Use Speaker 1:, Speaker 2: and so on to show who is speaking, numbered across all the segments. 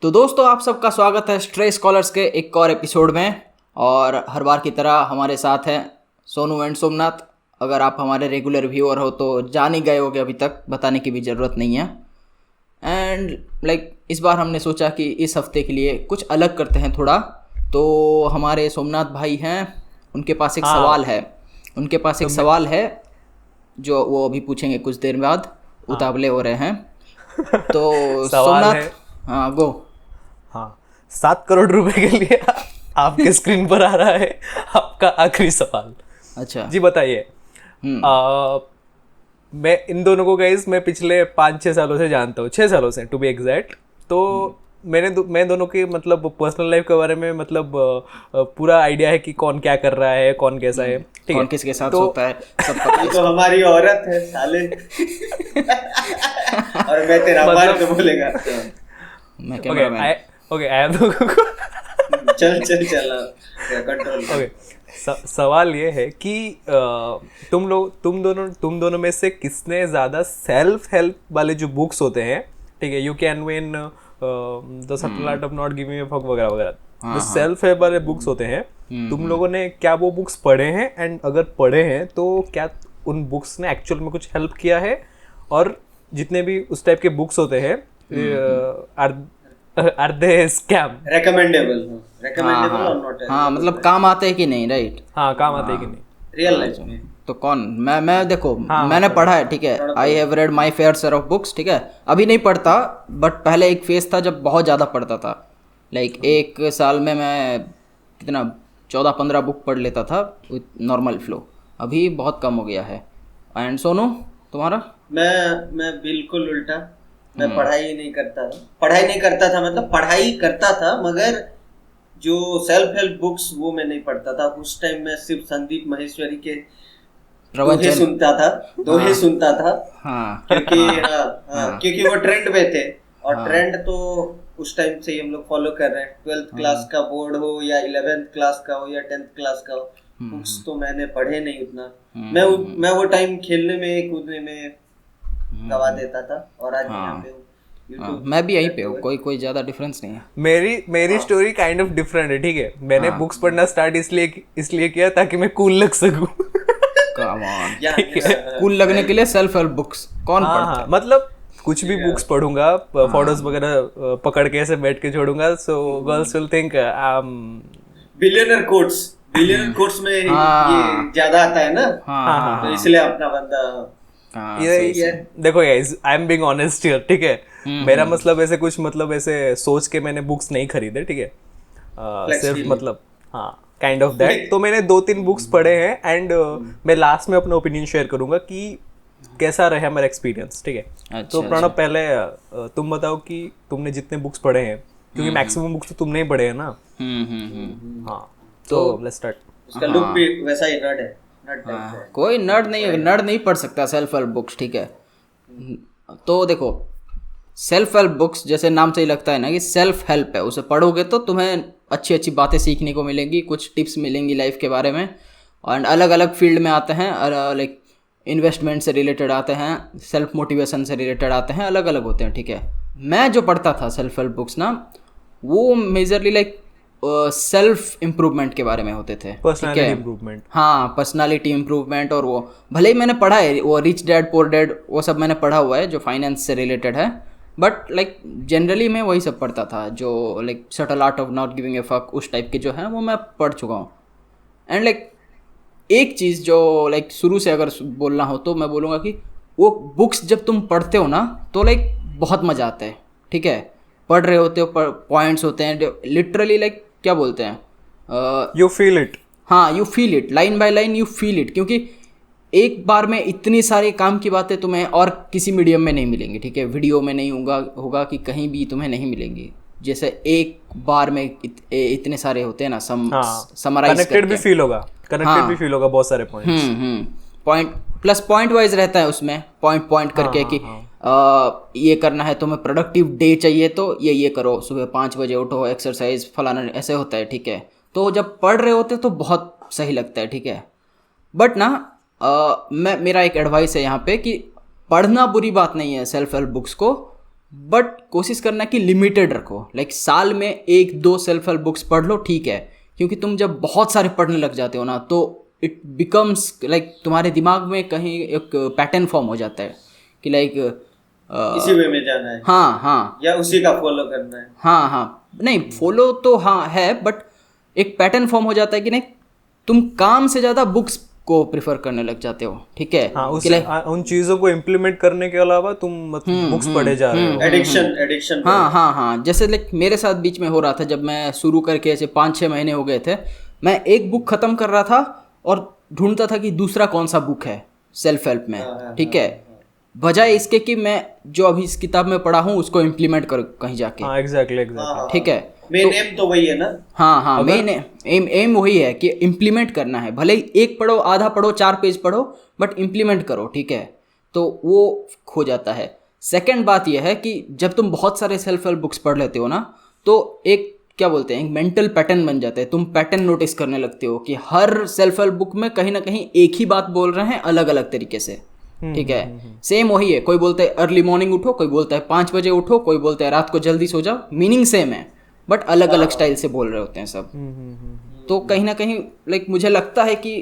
Speaker 1: तो दोस्तों आप सबका स्वागत है स्ट्रे स्कॉलर्स के एक और एपिसोड में। और हर बार की तरह हमारे साथ हैं सोनू एंड सोमनाथ। अगर आप हमारे रेगुलर व्यूअर हो तो जान ही गए होगे, अभी तक बताने की भी ज़रूरत नहीं है। एंड इस बार हमने सोचा कि इस हफ्ते के लिए कुछ अलग करते हैं थोड़ा। तो हमारे सोमनाथ भाई हैं, उनके पास एक सवाल है। उनके पास एक सवाल है जो वो अभी पूछेंगे कुछ देर बाद। उतावले हो रहे हैं तो सोमनाथ, हाँ गो।
Speaker 2: हाँ, 7 करोड़ रुपए के लिए आपके स्क्रीन पर आ रहा है आपका आखिरी सवाल।
Speaker 1: अच्छा
Speaker 2: जी बताइए। मैं इन दोनों को गाइस मैं पिछले 5-6 सालों से जानता हूँ, 6 सालों से टू बी एग्जैक्ट। तो मैं दोनों की मतलब पर्सनल लाइफ के बारे में मतलब पूरा आइडिया है कि कौन क्या कर रहा है, कौन कैसा है, ठीक
Speaker 1: कौन
Speaker 2: है,
Speaker 1: किसके साथ
Speaker 2: तो
Speaker 1: सोता है सब पता है।
Speaker 3: तो हमारी औरत है साले। और मैं तेरा बार तो बोलेगा।
Speaker 1: मैं कैमरामैन।
Speaker 2: ओके आया तो
Speaker 3: चल कंट्रोल।
Speaker 2: ओके, सवाल ये है कि तुम दोनों में से किसने ज़्यादा सेल्फ हेल्प वाले जो बुक्स होते हैं, ठीक है, you can win the subtle art of not giving a fuck वगैरह वगैरह, जो सेल्फ हेल्प वाले बुक्स होते हैं, तुम लोगों ने क्या वो बुक्स पढ़े हैं? एंड अगर पढ़े हैं तो क्या उन बुक्स ने एक्चुअल में कुछ हेल्प किया है? और जितने भी उस टाइप के बुक्स होते हैं आर दे स्कैम?
Speaker 3: रेकमेंडेबल और नॉट?
Speaker 1: हाँ मतलब काम आते हैं कि नहीं, राइट?
Speaker 2: हाँ, काम आते हैं कि नहीं
Speaker 3: रियल लाइफ में?
Speaker 1: तो कौन, मैं देखो, मैंने पढ़ा है, ठीक है। I have read my fair share of books, ठीक है। अभी नहीं पढ़ता, बट पहले एक फेज था जब बहुत ज़्यादा पढ़ता था। एक साल में मैं कितना 14-15 बुक पढ़ लेता था विथ नॉर्मल फ्लो। अभी बहुत कम हो गया है। एंड सोनू तुम्हारा?
Speaker 3: मैं बिल्कुल उल्टा। मैं पढ़ाई नहीं करता था मतलब पढ़ाई करता था, मगर जो सेल्फ हेल्प बुक्स वो मैं नहीं पढ़ता था। उस टाइम मैं सिर्फ संदीप माहेश्वरी के दोहे सुनता था।
Speaker 1: हाँ
Speaker 3: क्योंकि वो ट्रेंड में थे। और ट्रेंड तो उस टाइम से ही हम लोग फॉलो कर रहे हैं। 12th क्लास का बोर्ड हो या 11th क्लास का हो या 10th क्लास का हो, बुक्स तो मैंने पढ़े नहीं उतना। मैं वो टाइम खेलने में कूदने में गवा देता था। और आज यहाँ पे हूँ।
Speaker 1: मैं भी यहीं पे हूँ, कोई ज़्यादा डिफरेंस नहीं है।
Speaker 2: मेरी स्टोरी काइंड ऑफ डिफरेंट है, ठीक है। मैंने बुक्स पढ़ना स्टार्ट इसलिए किया ताकि मैं कूल लग सकूं।
Speaker 1: कूल लगने के लिए सेल्फ हेल्प बुक्स कौन पढ़ता है?
Speaker 2: मतलब कुछ भी बुक्स पढ़ूंगा, फोटोज वगैरह पकड़ के ऐसे बैठ के छोड़ूंगा, so girls will think
Speaker 3: billionaire quotes में ये ज्यादा आता है ना। तो इसलिए अपना बंदा
Speaker 2: ये देखो guys, I am being honest here, ठीक है। मेरा मतलब ऐसे कुछ मतलब ऐसे सोच के मैंने बुक्स नहीं खरीदे, ठीक है। सिर्फ मतलब हाँ, काइंड ऑफ दैट। तो मैंने 2-3 बुक्स पढ़े हैं एंड मैं लास्ट में अपना ओपिनियन शेयर करूंगा कि कैसा रहा मेरा एक्सपीरियंस, ठीक है। तो प्रणव, पहले तुम बताओ कि तुमने जितने बुक्स पढ़े हैं, क्योंकि मैक्सिमम बुक्स तो तुमने ही पढ़े हैं ना। हाँ, तो लेट्स स्टार्ट।
Speaker 3: उसका लुक भी वैसा ही नर्ड है।
Speaker 1: कोई नर्ड नहीं पढ़ सकता सेल्फ हेल्प बुक्स, ठीक है। तो देखो, सेल्फ हेल्प बुक्स जैसे नाम से ही लगता है ना कि सेल्फ हेल्प है, उसे पढ़ोगे तो तुम्हें अच्छी अच्छी बातें सीखने को मिलेंगी, कुछ टिप्स मिलेंगी लाइफ के बारे में। और अलग अलग फील्ड में आते हैं, लाइक इन्वेस्टमेंट से रिलेटेड आते हैं, सेल्फ मोटिवेशन से रिलेटेड आते हैं, अलग अलग होते हैं, ठीक है। मैं जो पढ़ता था सेल्फ हेल्प बुक्स ना, वो मेजरली सेल्फ इम्प्रूवमेंट के बारे में होते थे,
Speaker 2: पर्सनालिटी इम्प्रूवमेंट।
Speaker 1: हाँ, पर्सनालिटी इम्प्रूवमेंट। और वो भले ही मैंने पढ़ा है, वो रिच डैड पुअर डैड वो सब मैंने पढ़ा हुआ है जो फाइनेंस से रिलेटेड है। बट जनरली मैं वही सब पढ़ता था जो subtle art of not giving a fuck, उस टाइप के जो है वो मैं पढ़ चुका हूँ। एंड एक चीज़ जो शुरू से अगर बोलना हो तो मैं बोलूँगा कि वो बुक्स जब तुम पढ़ते हो ना तो बहुत मज़ा आता है, ठीक है। पढ़ रहे होते हो, पॉइंट्स होते हैं लिटरली क्या बोलते हैं,
Speaker 2: यू फील इट।
Speaker 1: हाँ, you feel it, line by line you feel it. क्योंकि एक बार में इतनी सारी काम की बातें तुम्हें और किसी मीडियम में नहीं मिलेंगी, ठीक है। वीडियो में नहीं होगा कि कहीं भी तुम्हें नहीं मिलेंगी। जैसे एक बार में इतने सारे होते हैं ना, समराइज
Speaker 2: कनेक्टेड भी फील होगा बहुत सारे
Speaker 1: पॉइंट प्लस पॉइंट वाइज रहता है उसमें, पॉइंट करके कि ये करना है, तुम्हें प्रोडक्टिव डे चाहिए तो ये करो, सुबह 5 बजे उठो, एक्सरसाइज फलाना, ऐसे होता है, ठीक है। तो जब पढ़ रहे होते तो बहुत सही लगता है, ठीक है। बट ना मेरा एक एडवाइस है यहाँ पे कि पढ़ना बुरी बात नहीं है सेल्फ हेल्प बुक्स को, बट कोशिश करना कि लिमिटेड रखो, लाइक साल में 1-2 सेल्फ हेल्प बुक्स पढ़ लो, ठीक है, क्योंकि तुम जब बहुत सारे पढ़ने लग जाते हो ना तो इट बिकम्स लाइक तुम्हारे दिमाग में कहीं एक पैटर्न फॉर्म हो जाता है कि लाइक
Speaker 3: इसी वे में जाना है,
Speaker 1: हाँ हाँ,
Speaker 3: या उसी का फॉलो करना है।
Speaker 1: हाँ हाँ, नहीं फॉलो तो हाँ है, बट एक पैटर्न फॉर्म हो जाता है कि नहीं तुम काम से ज़्यादा बुक्स को प्रिफर करने लग जाते हो, ठीक है।
Speaker 2: हाँ, उन चीजों को इम्प्लीमेंट करने के अलावा तुम मतलब बुक्स पढ़े जा रहे हो।
Speaker 3: एडिक्शन
Speaker 1: हाँ हाँ हाँ, जैसे लाइक मेरे साथ बीच में हो रहा था, जब मैं शुरू करके ऐसे 5-6 महीने हो गए थे, मैं एक बुक खत्म कर रहा था और ढूंढता था कि दूसरा कौन सा बुक है सेल्फ हेल्प में, ठीक है, बजाय इसके कि मैं जो अभी इस किताब में पढ़ा हूँ उसको इम्प्लीमेंट करूँ कहीं जाके।
Speaker 2: हाँ एग्जैक्टली,
Speaker 1: ठीक है,
Speaker 3: मेन एम तो वही है ना।
Speaker 1: हाँ हाँ, मेन एम वही है कि इम्प्लीमेंट करना है, भले ही एक पढ़ो, आधा पढ़ो, 4 पेज पढ़ो, बट इम्प्लीमेंट करो, ठीक है, तो वो खो जाता है। सेकंड बात यह है कि जब तुम बहुत सारे सेल्फ हेल्प बुक्स पढ़ लेते हो ना, तो एक क्या बोलते हैं, एक मेंटल पैटर्न बन जाता है, तुम पैटर्न नोटिस करने लगते हो कि हर सेल्फ हेल्प बुक में कहीं ना कहीं एक ही बात बोल रहे हैं अलग अलग तरीके से, ठीक है, सेम वही है, कोई बोलता है अर्ली मॉर्निंग उठो, कोई बोलता है 5 बजे उठो, कोई बोलता है रात को जल्दी सो जाओ, मीनिंग सेम है बट अलग अलग स्टाइल से बोल रहे होते हैं सब। तो कहीं ना कहीं लाइक मुझे लगता है कि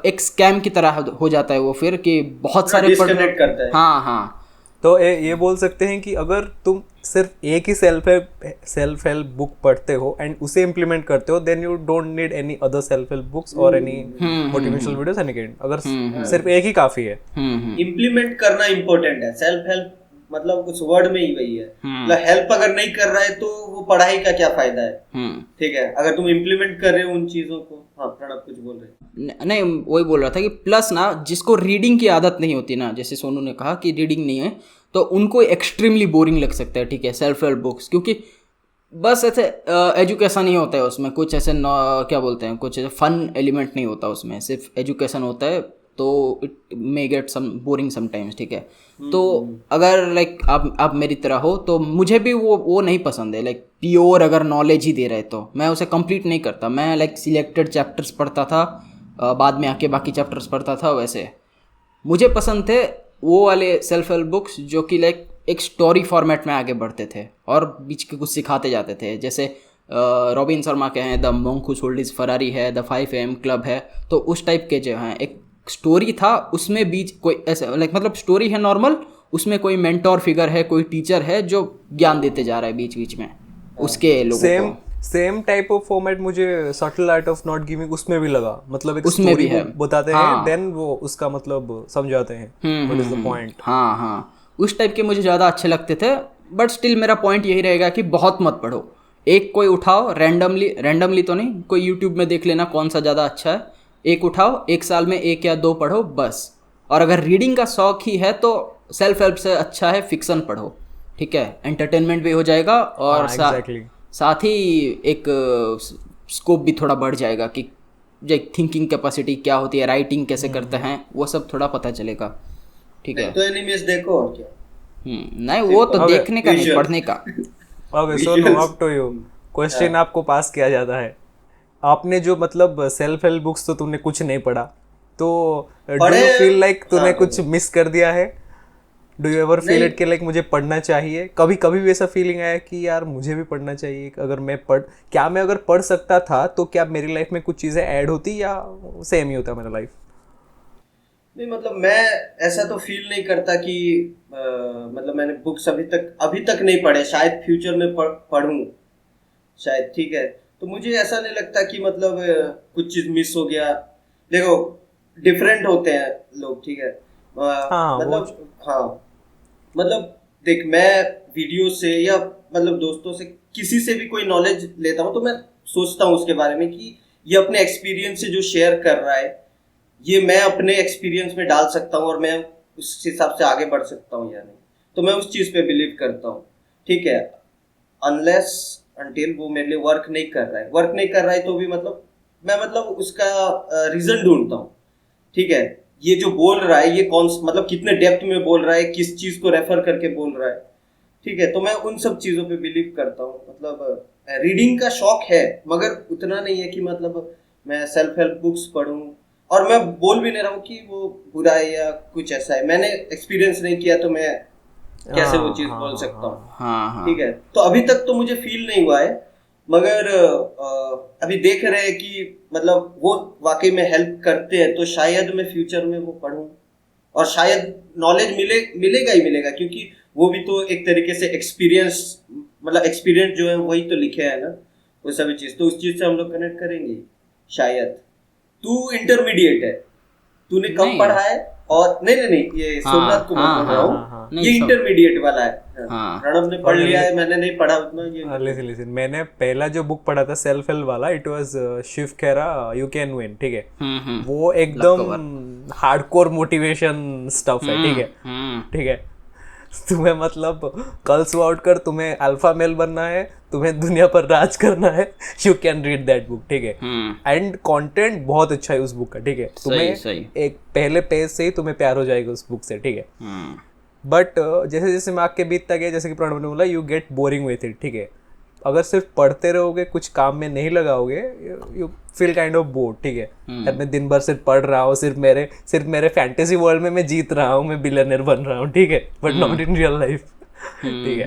Speaker 1: एक स्कैम की तरह हो जाता है वो, फिर कि बहुत सारे
Speaker 3: डिस्कनेक्ट करता है।
Speaker 1: हाँ हाँ,
Speaker 2: तो ये बोल सकते हैं कि अगर तुम सिर्फ एक ही सेल्फ हेल्प बुक पढ़ते हो एंड उसे इम्प्लीमेंट करते हो, then you don't need any other self help books और any motivational videos any kind. अगर सिर्फ एक ही काफी है।
Speaker 3: इम्प्लीमेंट करना इम्पोर्टेंट है। सेल्फ हेल्प मतलब उस वर्ड में ही वही है, मतलब हेल्प अगर नहीं कर रहा है तो वो पढ़ाई का क्या फायदा है, ठीक है, अगर तुम इम्प्लीमेंट कर रहे हो उन चीजों को। हाँ प्रणब कुछ बोल रहे
Speaker 1: नहीं, वही बोल रहा था कि प्लस ना जिसको रीडिंग की आदत नहीं होती ना, जैसे सोनू ने कहा कि रीडिंग नहीं है, तो उनको एक्सट्रीमली बोरिंग लग सकता है, ठीक है, सेल्फ हेल्प बुक्स, क्योंकि बस ऐसे एजुकेशन ही होता है उसमें, कुछ ऐसे क्या बोलते हैं, कुछ ऐसे फन एलिमेंट नहीं होता उसमें, सिर्फ एजुकेशन होता है, तो it may get some boring sometimes, ठीक है। तो अगर लाइक आप मेरी तरह हो तो मुझे भी वो नहीं पसंद है, लाइक प्योर अगर नॉलेज ही दे रहे तो मैं उसे कंप्लीट नहीं करता, मैं लाइक सिलेक्टेड चैप्टर्स पढ़ता था, बाद में आके बाकी चैप्टर्स पढ़ता था। वैसे मुझे पसंद थे वो वाले सेल्फ हेल्प बुक्स जो कि लाइक एक स्टोरी फॉर्मेट में आगे बढ़ते थे और बीच के कुछ सिखाते जाते थे, जैसे रॉबिन शर्मा के हैं the monk who sold his Ferrari है, द 5 AM क्लब है, तो उस टाइप के जो हैं एक स्टोरी था, उसमें बीच कोई ऐसा लाइक मतलब स्टोरी है नॉर्मल, उसमें कोई मेंटोर फिगर है, कोई टीचर है जो ज्ञान देते जा रहा है बीच बीच में उसके लोगों को।
Speaker 2: सेम टाइप ऑफ फॉर्मेट मुझे subtle art of not giving उसमें भी लगा, मतलब एक स्टोरी बताते हैं, देन वो उसका मतलब समझाते हैं व्हाट इज द पॉइंट।
Speaker 1: हाँ हाँ, उस टाइप के मुझे ज़्यादा अच्छे लगते थे, बट स्टिल मेरा पॉइंट यही रहेगा कि बहुत मत पढ़ो, एक कोई उठाओ रैंडमली तो नहीं, कोई यूट्यूब में देख लेना कौन सा ज़्यादा अच्छा है, एक उठाओ, एक साल में 1 या 2 पढ़ो बस। और अगर रीडिंग का शौक ही है तो सेल्फ हेल्प से अच्छा है फिक्शन पढ़ो, ठीक है, एंटरटेनमेंट भी हो जाएगा और साथ ही एक स्कोप भी थोड़ा बढ़ जाएगा कि जो थिंकिंग कैपेसिटी क्या होती है, राइटिंग कैसे करते हैं, वो सब थोड़ा पता चलेगा, ठीक है।
Speaker 3: तो एनिमेस देखो और क्या।
Speaker 1: नहीं वो तो देखने का नहीं, पढ़ने का।
Speaker 2: Okay Sonu, up to you, question आपको पास किया जाता है। आपने जो मतलब सेल्फ हेल्प बुक्स तो तुमने कुछ नहीं पढ़ा, तो डू यू फील लाइक तूने कुछ मिस कर दिया है? Do you ever feel it कि लाइक मुझे पढ़ना चाहिए? कभी भी ऐसा फीलिंग आया कि यार मुझे भी पढ़ना चाहिए, अगर मैं अगर पढ़ सकता था तो क्या मेरी लाइफ में कुछ चीज़ें ऐड होती या सेम ही होता मेरा लाइफ?
Speaker 3: नहीं मतलब मैं ऐसा तो फील नहीं करता कि मतलब मैंने बुक्स अभी तक नहीं पढ़े, शायद फ्यूचर में पढ़ूं शायद, ठीक है, तो मुझे ऐसा नहीं लगता कि मतलब कुछ चीज मिस हो गया। देखो डिफरेंट होते हैं लोग, ठीक है, मतलब देख मैं वीडियो से या मतलब दोस्तों से किसी से भी कोई नॉलेज लेता हूँ तो मैं सोचता हूँ उसके बारे में कि ये अपने एक्सपीरियंस से जो शेयर कर रहा है ये मैं अपने एक्सपीरियंस में डाल सकता हूँ और मैं उस हिसाब से आगे बढ़ सकता हूँ या नहीं, तो मैं उस चीज़ पे बिलीव करता हूँ, ठीक है, अनलेस अनटिल वो मेरे लिए वर्क नहीं कर रहा है तो भी मतलब मैं मतलब उसका रीज़न ढूंढता हूँ, ठीक है, ये जो बोल रहा है ये कौन मतलब कितने डेप्थ में बोल रहा है, किस चीज़ को रेफर करके बोल रहा है, ठीक है, तो मैं उन सब चीज़ों पे बिलीव करता हूँ। मतलब रीडिंग का शौक है मगर उतना नहीं है कि मतलब मैं सेल्फ हेल्प बुक्स पढूं, और मैं बोल भी नहीं रहा हूँ कि वो बुरा है या कुछ ऐसा है, मैंने एक्सपीरियंस नहीं किया तो मैं कैसे वो चीज बोल सकता हूँ।
Speaker 1: हाँ
Speaker 3: ठीक है, तो अभी तक तो मुझे फील नहीं हुआ है, मगर अभी देख रहे हैं कि मतलब वो वाकई में हेल्प करते हैं, तो शायद मैं फ्यूचर में वो पढूं और शायद नॉलेज मिलेगा ही मिलेगा, क्योंकि वो भी तो एक तरीके से एक्सपीरियंस, मतलब एक्सपीरियंस जो है वही तो लिखे है ना वो सभी चीज, तो उस चीज से हम लोग कनेक्ट करेंगे शायद। तू इंटरमीडिएट है, तूने कम पढ़ा है, और नहीं ये सोमनाथ को मैं बोल रहा हूँ, ये इंटरमीडिएट वाला है। प्रणव ने पढ़ लिया है, मैंने नहीं पढ़ा उतना। ये
Speaker 2: लिसन, मैंने पहला जो बुक पढ़ा था सेल्फ हेल्प वाला, it was Shiv Khera you can win, ठीक है। वो एकदम हार्डकोर मोटिवेशन स्टफ है, ठीक है, ठीक है। तुम्हें मतलब कल सुबह उठकर तुम्हें अल्फा मेल बनना है, तुम्हें दुनिया पर राज करना है, you can read that book, ठीक है। एंड कंटेंट बहुत अच्छा है उस बुक का, ठीक है। तुम्हें एक पहले पेज से ही तुम्हें प्यार हो जाएगा उस बुक से, ठीक है। बट जैसे जैसे मैं आगे बीतता गया, जैसे कि प्रणव ने बोला, you get boring with it, ठीक है। अगर सिर्फ पढ़ते रहोगे, कुछ काम में नहीं लगाओगे, you feel kind of board, ठीक है। मैं दिन भर सिर्फ पढ़ रहा हूँ, सिर्फ मेरे फैंटेसी वर्ल्ड में मैं जीत रहा हूँ, मैं बिलियनर बन रहा हूँ, ठीक है, but not in real life, ठीक है।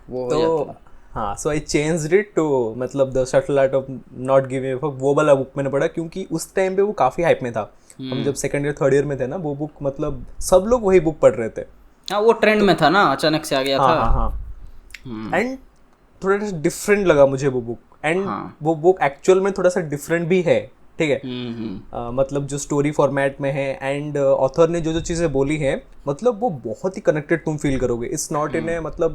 Speaker 1: वो
Speaker 2: तो हाँ, सो आई चेंज्ड इट टू मतलब the subtle art of not giving a fuck, वो वाला बुक मैंने पढ़ा, क्योंकि उस टाइम पे वो काफी हाइप में था। हम जब सेकंड ईयर थर्ड ईयर में थे ना, वो बुक मतलब सब लोग वही बुक पढ़ रहे थे।
Speaker 1: हाँ, वो ट्रेंड में था ना, अचानक से आ गया था।
Speaker 2: हाँ। एंड थोड़ा सा डिफरेंट लगा मुझे वो बुक, एंड वो बुक एक्चुअल में थोड़ा सा डिफरेंट भी है, ठीक है। मतलब जो स्टोरी फॉर्मेट में है, एंड ऑथर ने जो जो चीज़ें बोली हैं, मतलब वो बहुत ही कनेक्टेड तुम फील करोगे। इट्स नॉट इन ए मतलब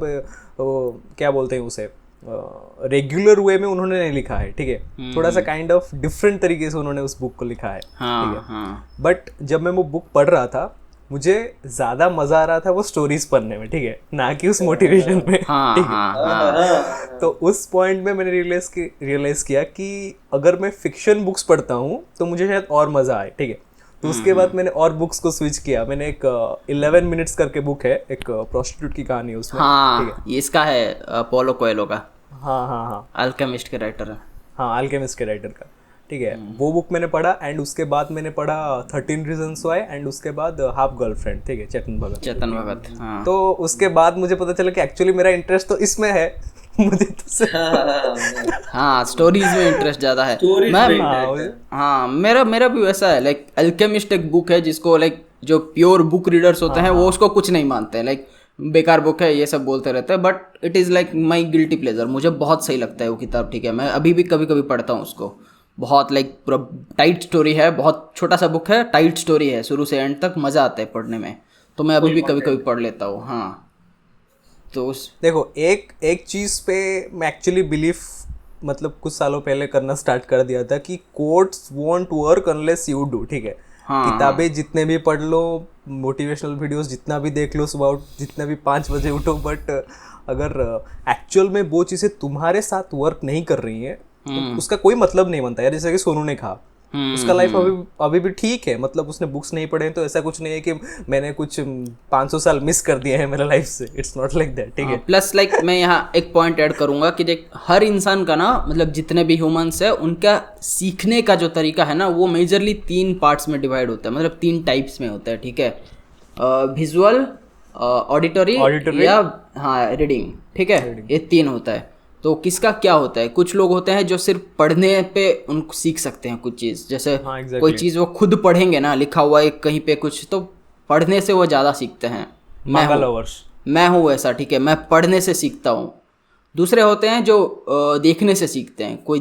Speaker 2: क्या बोलते हैं उसे, रेगुलर वे में उन्होंने नहीं लिखा है, ठीक है। थोड़ा सा काइंड ऑफ डिफरेंट तरीके से उन्होंने उस बुक को लिखा है, ठीक है। बट जब मैं वो बुक पढ़ रहा था, मुझे ज्यादा मजा आ रहा था वो स्टोरीज पढ़ने में, ठीक है, ना कि उस मोटिवेशन में, ठीक है। तो उस पॉइंट में मैंने रियलाइज किया कि अगर मैं फिक्शन बुक्स पढ़ता हूँ तो मुझे शायद और मजा आए, ठीक है। तो उसके बाद मैंने और बुक्स को स्विच किया। मैंने एक 11 मिनट्स करके बुक है, एक प्रोस्टिट्यूट की कहानी है उसमें,
Speaker 1: ठीक है। इसका है पोलो कोएलो का।
Speaker 2: हाँ,
Speaker 1: अल्केमिस्ट के राइटर है।
Speaker 2: हाँ, अल्केमिस्ट के राइटर का, ठीक है। वो बुक मैंने पढ़ा, एंड उसके बाद मैंने पढ़ा 13 रीजन्स व्हाई, एंड उसके बाद हाफ गर्लफ्रेंड, ठीक है, चेतन भगत। हाँ। तो उसके बाद मुझे पता चला कि एक्चुअली मेरा इंटरेस्ट तो इसमें है, मुझे तो
Speaker 1: हाँ, स्टोरीज में इंटरेस्ट ज्यादा है। मेरा भी वैसा है। लाइक अल्केमिस्ट एक बुक है जिसको लाइक जो प्योर बुक रीडर्स होते हैं वो उसको कुछ नहीं मानते हैं, लाइक बेकार बुक है ये सब बोलते रहते हैं, but it is like my guilty pleasure. मुझे बहुत सही लगता है वो किताब, ठीक है। मैं अभी भी कभी कभी पढ़ता हूँ उसको। बहुत लाइक पूरा टाइट स्टोरी है, बहुत छोटा सा बुक है, टाइट स्टोरी है, शुरू से एंड तक मज़ा आता है पढ़ने में। तो मैं अभी भी कभी कभी पढ़ लेता हूँ। हाँ, तो
Speaker 2: देखो एक चीज़ पे मैं एक्चुअली बिलीव मतलब कुछ सालों पहले करना स्टार्ट कर दिया था कि quotes want work unless you do, ठीक है। किताबें जितने भी पढ़ लो, मोटिवेशनल वीडियोस जितना भी देख लो, सुबह जितना भी 5 बजे उठो, बट अगर एक्चुअल में वो चीज़ें तुम्हारे साथ वर्क नहीं कर रही हैं तो उसका कोई मतलब नहीं बनता यार। जैसे कि सोनू ने कहा, उसका लाइफ अभी भी ठीक है, मतलब उसने बुक्स नहीं पढ़े, तो ऐसा कुछ नहीं है कि मैंने कुछ 500 साल मिस कर दिए हैं मेरे लाइफ से। इट्स नॉट लाइक दैट, ठीक है।
Speaker 1: प्लस लाइक मैं यहाँ एक पॉइंट ऐड करूंगा कि देख, हर इंसान का ना, मतलब जितने भी ह्यूमंस है, उनका सीखने का जो तरीका है ना, वो मेजरली 3 पार्ट्स में डिवाइड होता है, मतलब 3 टाइप्स में होता है, ठीक है। विजुअल, ऑडिटरी या हाँ रीडिंग, ठीक है, ये 3 होता है। तो किसका क्या होता है, कुछ लोग होते हैं जो सिर्फ पढ़ने पे उनको सीख सकते हैं कुछ चीज़, जैसे कोई चीज़ वो खुद पढ़ेंगे ना, लिखा हुआ है कहीं पे कुछ, तो पढ़ने से वो ज़्यादा सीखते हैं। मैं हूँ ऐसा, ठीक है, मैं पढ़ने से सीखता हूँ। दूसरे होते हैं जो देखने से सीखते हैं। कोई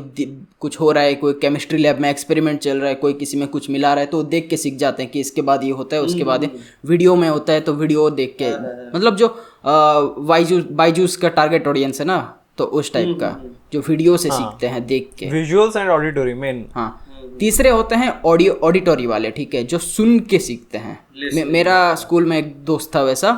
Speaker 1: कुछ हो रहा है, कोई केमिस्ट्री लैब में एक्सपेरिमेंट चल रहा है, कोई किसी में कुछ मिला रहा है, तो देख के सीख जाते हैं कि इसके बाद ये होता है, उसके बाद वीडियो में होता है तो वीडियो देख के, मतलब जो बायजूस का टारगेट ऑडियंस है ना, तो उस टाइप का जो वीडियो से सीखते हैं देख के,
Speaker 2: विजुअल्स एंड ऑडिटरी मेन।
Speaker 1: हाँ, तीसरे होते हैं ऑडिटरी वाले, ठीक है, जो सुन के सीखते हैं। मेरा स्कूल में एक दोस्त था वैसा,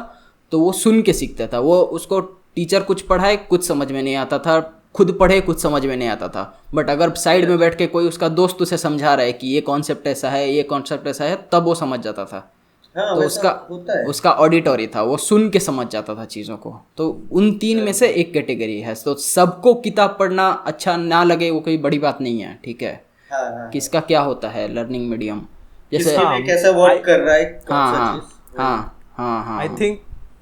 Speaker 1: तो वो सुन के सीखता था। वो उसको टीचर कुछ पढ़ाए, कुछ समझ में नहीं आता था, खुद पढ़े, कुछ समझ में नहीं आता था, बट अगर साइड में बैठ के कोई उसका दोस्त उसे समझा रहा है कि ये कॉन्सेप्ट ऐसा है, ये कॉन्सेप्ट ऐसा है, तब वो समझ जाता था।
Speaker 3: हाँ,
Speaker 1: तो उसका ऑडिटरी था, वो सुन के समझ जाता था चीज़ों को। तो उन 3 में से एक कैटेगरी है। तो सबको किताब पढ़ना अच्छा ना लगे वो कोई बड़ी बात नहीं है, ठीक है। किसका क्या होता है लर्निंग मीडियम, जैसे
Speaker 3: कैसा वर्क कर रहा है।
Speaker 1: हाँ।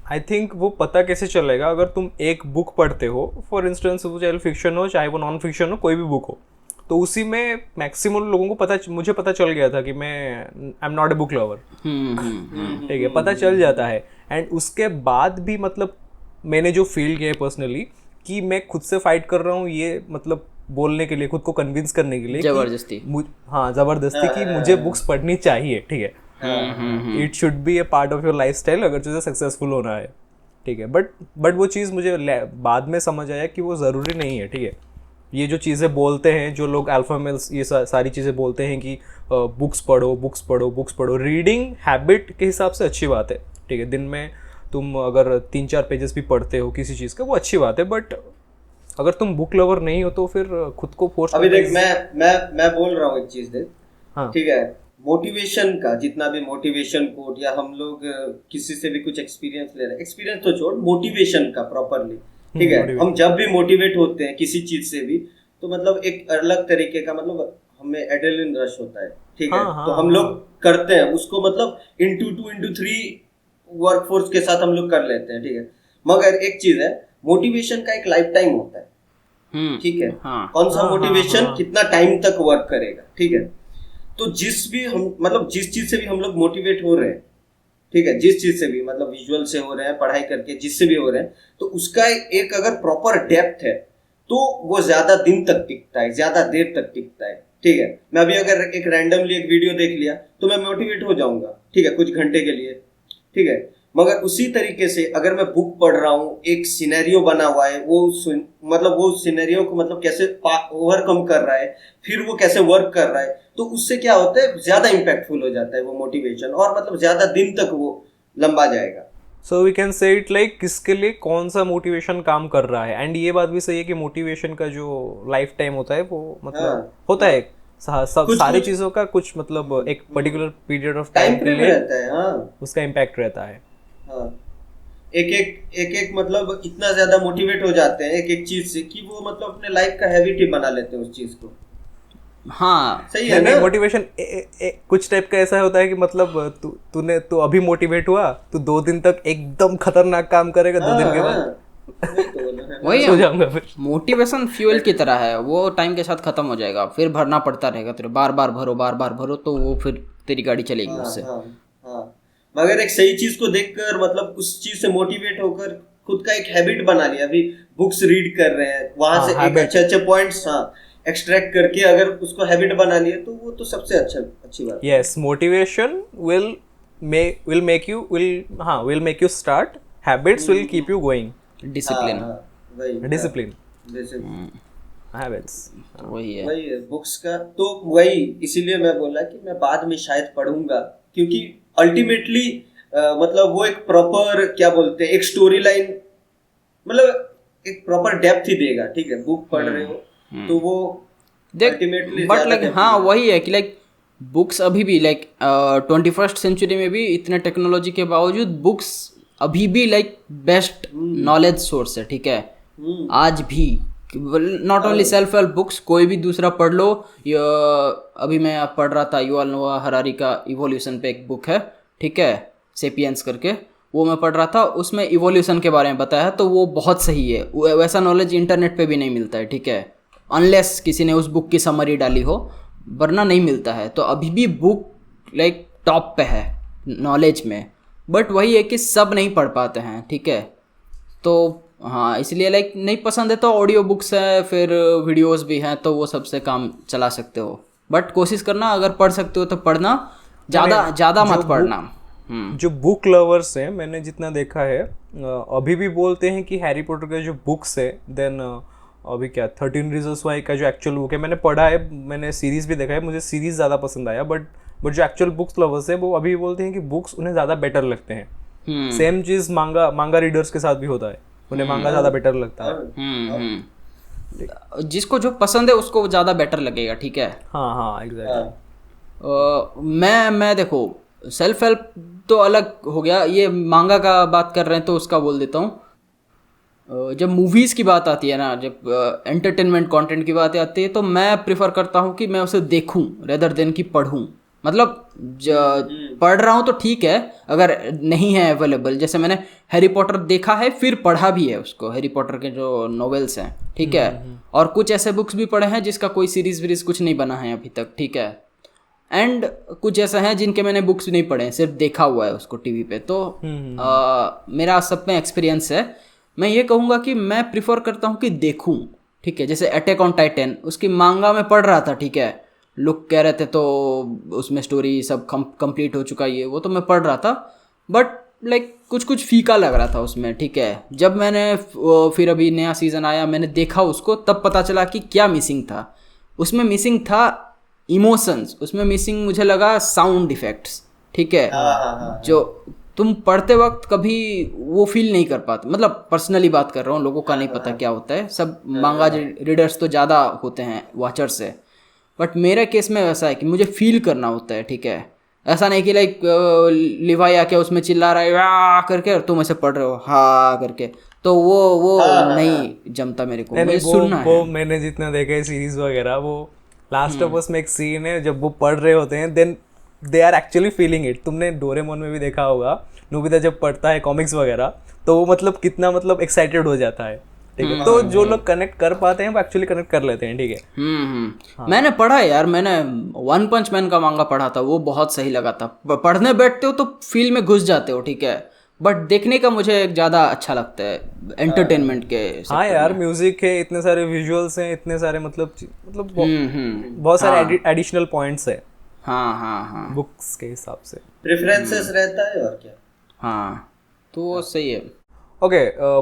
Speaker 2: आई आई थिंक वो पता कैसे चलेगा अगर तुम एक बुक पढ़ते हो, फॉर इंस्टेंस वो चाहे फिक्शन हो चाहे वो नॉन फिक्शन हो, कोई भी बुक हो, तो उसी में मैक्सिमम लोगों को मुझे पता चल गया था कि मैं I am not a book lover, ठीक है, पता चल जाता है। एंड उसके बाद भी मतलब मैंने जो फील किया है पर्सनली कि मैं खुद से फाइट कर रहा हूँ, ये मतलब बोलने के लिए, खुद को कन्विंस करने के लिए
Speaker 1: जबरदस्ती,
Speaker 2: हाँ जबरदस्ती कि मुझे बुक्स पढ़नी चाहिए, ठीक है, it should be A part of your life style अगर तुझे सक्सेसफुल होना है, ठीक है। बट वो चीज़ मुझे बाद में समझ आया कि वो ज़रूरी नहीं है, ठीक है। ये जो चीज़ें बोलते हैं जो लोग अल्फा मेल्स, ये सारी चीज़ें बोलते हैं कि बुक्स पढ़ो बुक्स पढ़ो बुक्स पढ़ो, रीडिंग हैबिट के हिसाब से अच्छी बात है, ठीक है। दिन में तुम अगर 3-4 पेजेस भी पढ़ते हो किसी चीज़ का, वो अच्छी बात है, बट अगर तुम बुक लवर नहीं हो तो फिर खुद को फोर्स।
Speaker 3: अभी देख मैं बोल रहा हूँ एक चीज देख,
Speaker 2: हाँ
Speaker 3: ठीक है, मोटिवेशन का जितना भी मोटिवेशन कोट या हम लोग किसी से भी कुछ एक्सपीरियंस ले रहे हैं, एक्सपीरियंस तो छोड़, मोटिवेशन का प्रॉपरली, ठीक है, हम जब भी मोटिवेट होते हैं किसी चीज से भी, तो मतलब एक अलग तरीके का मतलब हमें एड्रेनलिन रश होता है, ठीक है, तो हम लोग करते हैं उसको, मतलब into 2 into 3 वर्कफोर्स के साथ हम लोग कर लेते हैं, ठीक है। मगर एक चीज है, मोटिवेशन का एक लाइफ टाइम होता है, ठीक है, कौन सा मोटिवेशन कितना टाइम तक वर्क करेगा, ठीक है। तो जिस चीज से भी हम लोग मोटिवेट हो रहे हैं, ठीक है, जिस चीज से भी मतलब विजुअल से हो रहे हैं, पढ़ाई करके जिससे भी हो रहे हैं, तो उसका एक अगर प्रॉपर डेप्थ है तो वो ज्यादा दिन तक टिकता है, ज्यादा देर तक टिकता है, ठीक है। मैं अभी अगर एक रैंडमली एक वीडियो देख लिया तो मैं मोटिवेट हो जाऊंगा, ठीक है, कुछ घंटे के लिए, ठीक है। मगर उसी तरीके से अगर मैं बुक पढ़ रहा हूँ, एक सिनेरियो बना हुआ है, वो सिनेरियो को मतलब कैसे ओवरकम कर रहा है, फिर वो कैसे वर्क कर रहा है, तो उससे क्या होता है, ज्यादा इम्पैक्टफुल हो जाता है वो मोटिवेशन, और मतलब ज्यादा दिन तक वो लंबा जाएगा।
Speaker 2: So we can say it like किसके लिए कौन सा मोटिवेशन काम कर रहा है। एंड ये बात भी सही है कि मोटिवेशन का जो लाइफ टाइम होता है वो मतलब होता है सब सारी चीजों का कुछ मतलब एक पर्टिकुलर पीरियड ऑफ टाइम के लिए
Speaker 3: रहता है,
Speaker 2: उसका इम्पैक्ट रहता है।
Speaker 3: एक मतलब इतना ज्यादा मोटिवेट हो जाते हैं एक चीज से कि वो मतलब अपने लाइफ का हैबिट ही बना लेते हैं उस चीज को।
Speaker 1: हाँ
Speaker 3: सही है ना।
Speaker 2: मोटिवेशन कुछ टाइप का ऐसा होता है कि मतलब तू अभी मोटिवेट हुआ, तू 2 दिन तक एकदम खतरनाक काम करेगा, 2 दिन के बाद
Speaker 1: वही
Speaker 2: हो जाऊंगा। फिर
Speaker 1: मोटिवेशन फ्यूल की तरह है, वो टाइम के साथ खत्म हो जाएगा, फिर भरना पड़ता रहेगा तेरे, बार बार भरो तो वो फिर तेरी गाड़ी चलेगी उससे।
Speaker 3: मगर एक सही चीज को देखकर मतलब उस चीज से मोटिवेट होकर खुद का एक हैबिट बना लिया, अभी बुक्स रीड कर रहे हैं, वहां से एक अच्छे पॉइंट्स एक्सट्रैक्ट करके अगर उसको हैबिट बना लिए तो वो तो सबसे अच्छी बात।
Speaker 2: Yes, motivation will make you start, habits will keep you going, discipline habits
Speaker 1: वही है
Speaker 3: बुक्स का। तो वही इसीलिए मैं बोला कि मैं बाद में शायद पढ़ूंगा, क्योंकि अल्टीमेटली मतलब वो एक प्रॉपर क्या बोलते हैं, एक स्टोरी लाइन, मतलब एक प्रॉपर डेप्थ ही देगा, ठीक है। बुक पढ़ रहे हो तो वो
Speaker 1: देख, बट लाइक हाँ वही है कि लाइक बुक्स अभी भी लाइक 21st सेंचुरी में भी इतने टेक्नोलॉजी के बावजूद बुक्स अभी भी लाइक बेस्ट नॉलेज सोर्स है, ठीक है। आज भी not only self help books, कोई भी दूसरा पढ़ लो। अभी मैं पढ़ रहा था युval नोआ हरारी का इवोल्यूशन पे एक बुक है, ठीक है, सेपियंस करके, वो मैं पढ़ रहा था, उसमें इवोल्यूशन के बारे में बताया है, तो वो बहुत सही है। वैसा नॉलेज इंटरनेट पे भी नहीं मिलता है, ठीक है, अनलेस किसी ने उस बुक की समरी डाली हो, वरना नहीं मिलता है। तो अभी भी बुक लाइक टॉप पे है नॉलेज में, बट वही है कि सब नहीं पढ़ पाते हैं, ठीक है। तो हाँ, इसलिए लाइक नहीं पसंद है तो ऑडियो बुक्स है, फिर वीडियोस भी हैं, तो वो सबसे काम चला सकते हो। बट कोशिश करना, अगर पढ़ सकते हो तो पढ़ना, ज़्यादा मत पढ़ना।
Speaker 2: जो बुक लवर्स हैं, मैंने जितना देखा है अभी भी बोलते हैं कि हैरी पॉटर के जो बुक्स है, देन अभी क्या 13 रीजंस वाई का जो एक्चुअल बुक है, मैंने पढ़ा है, मैंने सीरीज भी देखा है, मुझे सीरीज ज़्यादा पसंद आया, बट जो एक्चुअल बुक्स लवर्स है वो अभी बोलते हैं कि बुक्स उन्हें ज़्यादा बेटर लगते हैं। सेम चीज़ मांगा रीडर्स के साथ भी होता है, उन्हें मांगा ज़्यादा बेटर लगता है।
Speaker 1: जिसको जो पसंद है उसको ज़्यादा बेटर लगेगा, ठीक है।
Speaker 2: हाँ एग्जैक्टली।
Speaker 1: मैं देखो, सेल्फ हेल्प तो अलग हो गया, ये मांगा का बात कर रहे हैं तो उसका बोल देता हूँ। जब मूवीज़ की बात आती है ना, जब एंटरटेनमेंट कंटेंट की बात आती है, तो मैं प्रिफर करता हूँ कि मैं उसे देखूँ रेदर देन कि पढ़ूँ, मतलब पढ़ रहा हूँ तो ठीक है, अगर नहीं है अवेलेबल, जैसे मैंने हैरी पॉटर देखा है फिर पढ़ा भी है उसको, हैरी पॉटर के जो नॉवेल्स हैं, ठीक है, और कुछ ऐसे बुक्स भी पढ़े हैं जिसका कोई सीरीज वीरीज कुछ नहीं बना है अभी तक, ठीक है, एंड कुछ ऐसा है जिनके मैंने बुक्स नहीं पढ़े हैं, सिर्फ देखा हुआ है उसको टीवी पे। तो मेरा सब में एक्सपीरियंस है। मैं ये कहूँगा कि मैं प्रिफर करता हूँ कि देखूँ, ठीक है, जैसे अटैक ऑन टाइटन, उसकी मांगा में पढ़ रहा था, ठीक है, लोग कह रहे थे तो उसमें स्टोरी सब कंप्लीट हो चुका है, वो तो मैं पढ़ रहा था, बट लाइक कुछ कुछ फीका लग रहा था उसमें, ठीक है। जब मैंने फिर अभी नया सीज़न आया, मैंने देखा उसको, तब पता चला कि क्या मिसिंग था उसमें। मिसिंग था इमोशंस, उसमें मिसिंग मुझे लगा साउंड इफेक्ट्स, ठीक है, जो तुम पढ़ते वक्त कभी वो फील नहीं कर पाते। मतलब पर्सनली बात कर रहा हूँ, लोगों का नहीं पता क्या होता है, सब मांगा रीडर्स तो ज़्यादा होते हैं वॉचर्स से, बट मेरे केस में वैसा है कि मुझे फील करना होता है, ठीक है। ऐसा नहीं कि लाइक लिवाई आके उसमें चिल्ला रहा है वाह करके और तुम ऐसे पढ़ रहे हो हा करके, तो वो नहीं जमता मेरे को, मुझे सुनना है।
Speaker 2: वो मैंने जितना देखा है सीरीज वगैरह, वो लास्ट ऑफ अस में एक सीन है जब वो पढ़ रहे होते हैं, then they are actually feeling it. तुमने डोरेमोन में भी देखा होगा, नोबिता जब पढ़ता है कॉमिक्स वगैरह तो वो मतलब कितना मतलब एक्साइटेड हो जाता है, ठीक है। तो जो लोग कनेक्ट कर पाते हैं वो एक्चुअली कनेक्ट कर लेते हैं, ठीक है।
Speaker 1: मैंने पढ़ा है यार, मैंने वन पंच मैन का मांगा पढ़ा था, वो बहुत सही लगा था। पढ़ने बैठते हो तो फील में घुस जाते हो, ठीक है, बट देखने का मुझे ज़्यादा अच्छा लगता है एंटरटेनमेट के।
Speaker 2: हाँ यार, म्यूजिक है, इतने सारे विजुअल्स हैं, इतने सारे मतलब बहुत सारे एडिशनल पॉइंट्स है।
Speaker 1: हाँ
Speaker 2: बुक्स के हिसाब से
Speaker 3: प्रेफरेंसेस रहता है और क्या।
Speaker 1: हाँ, तो वो सही है।
Speaker 2: ओके,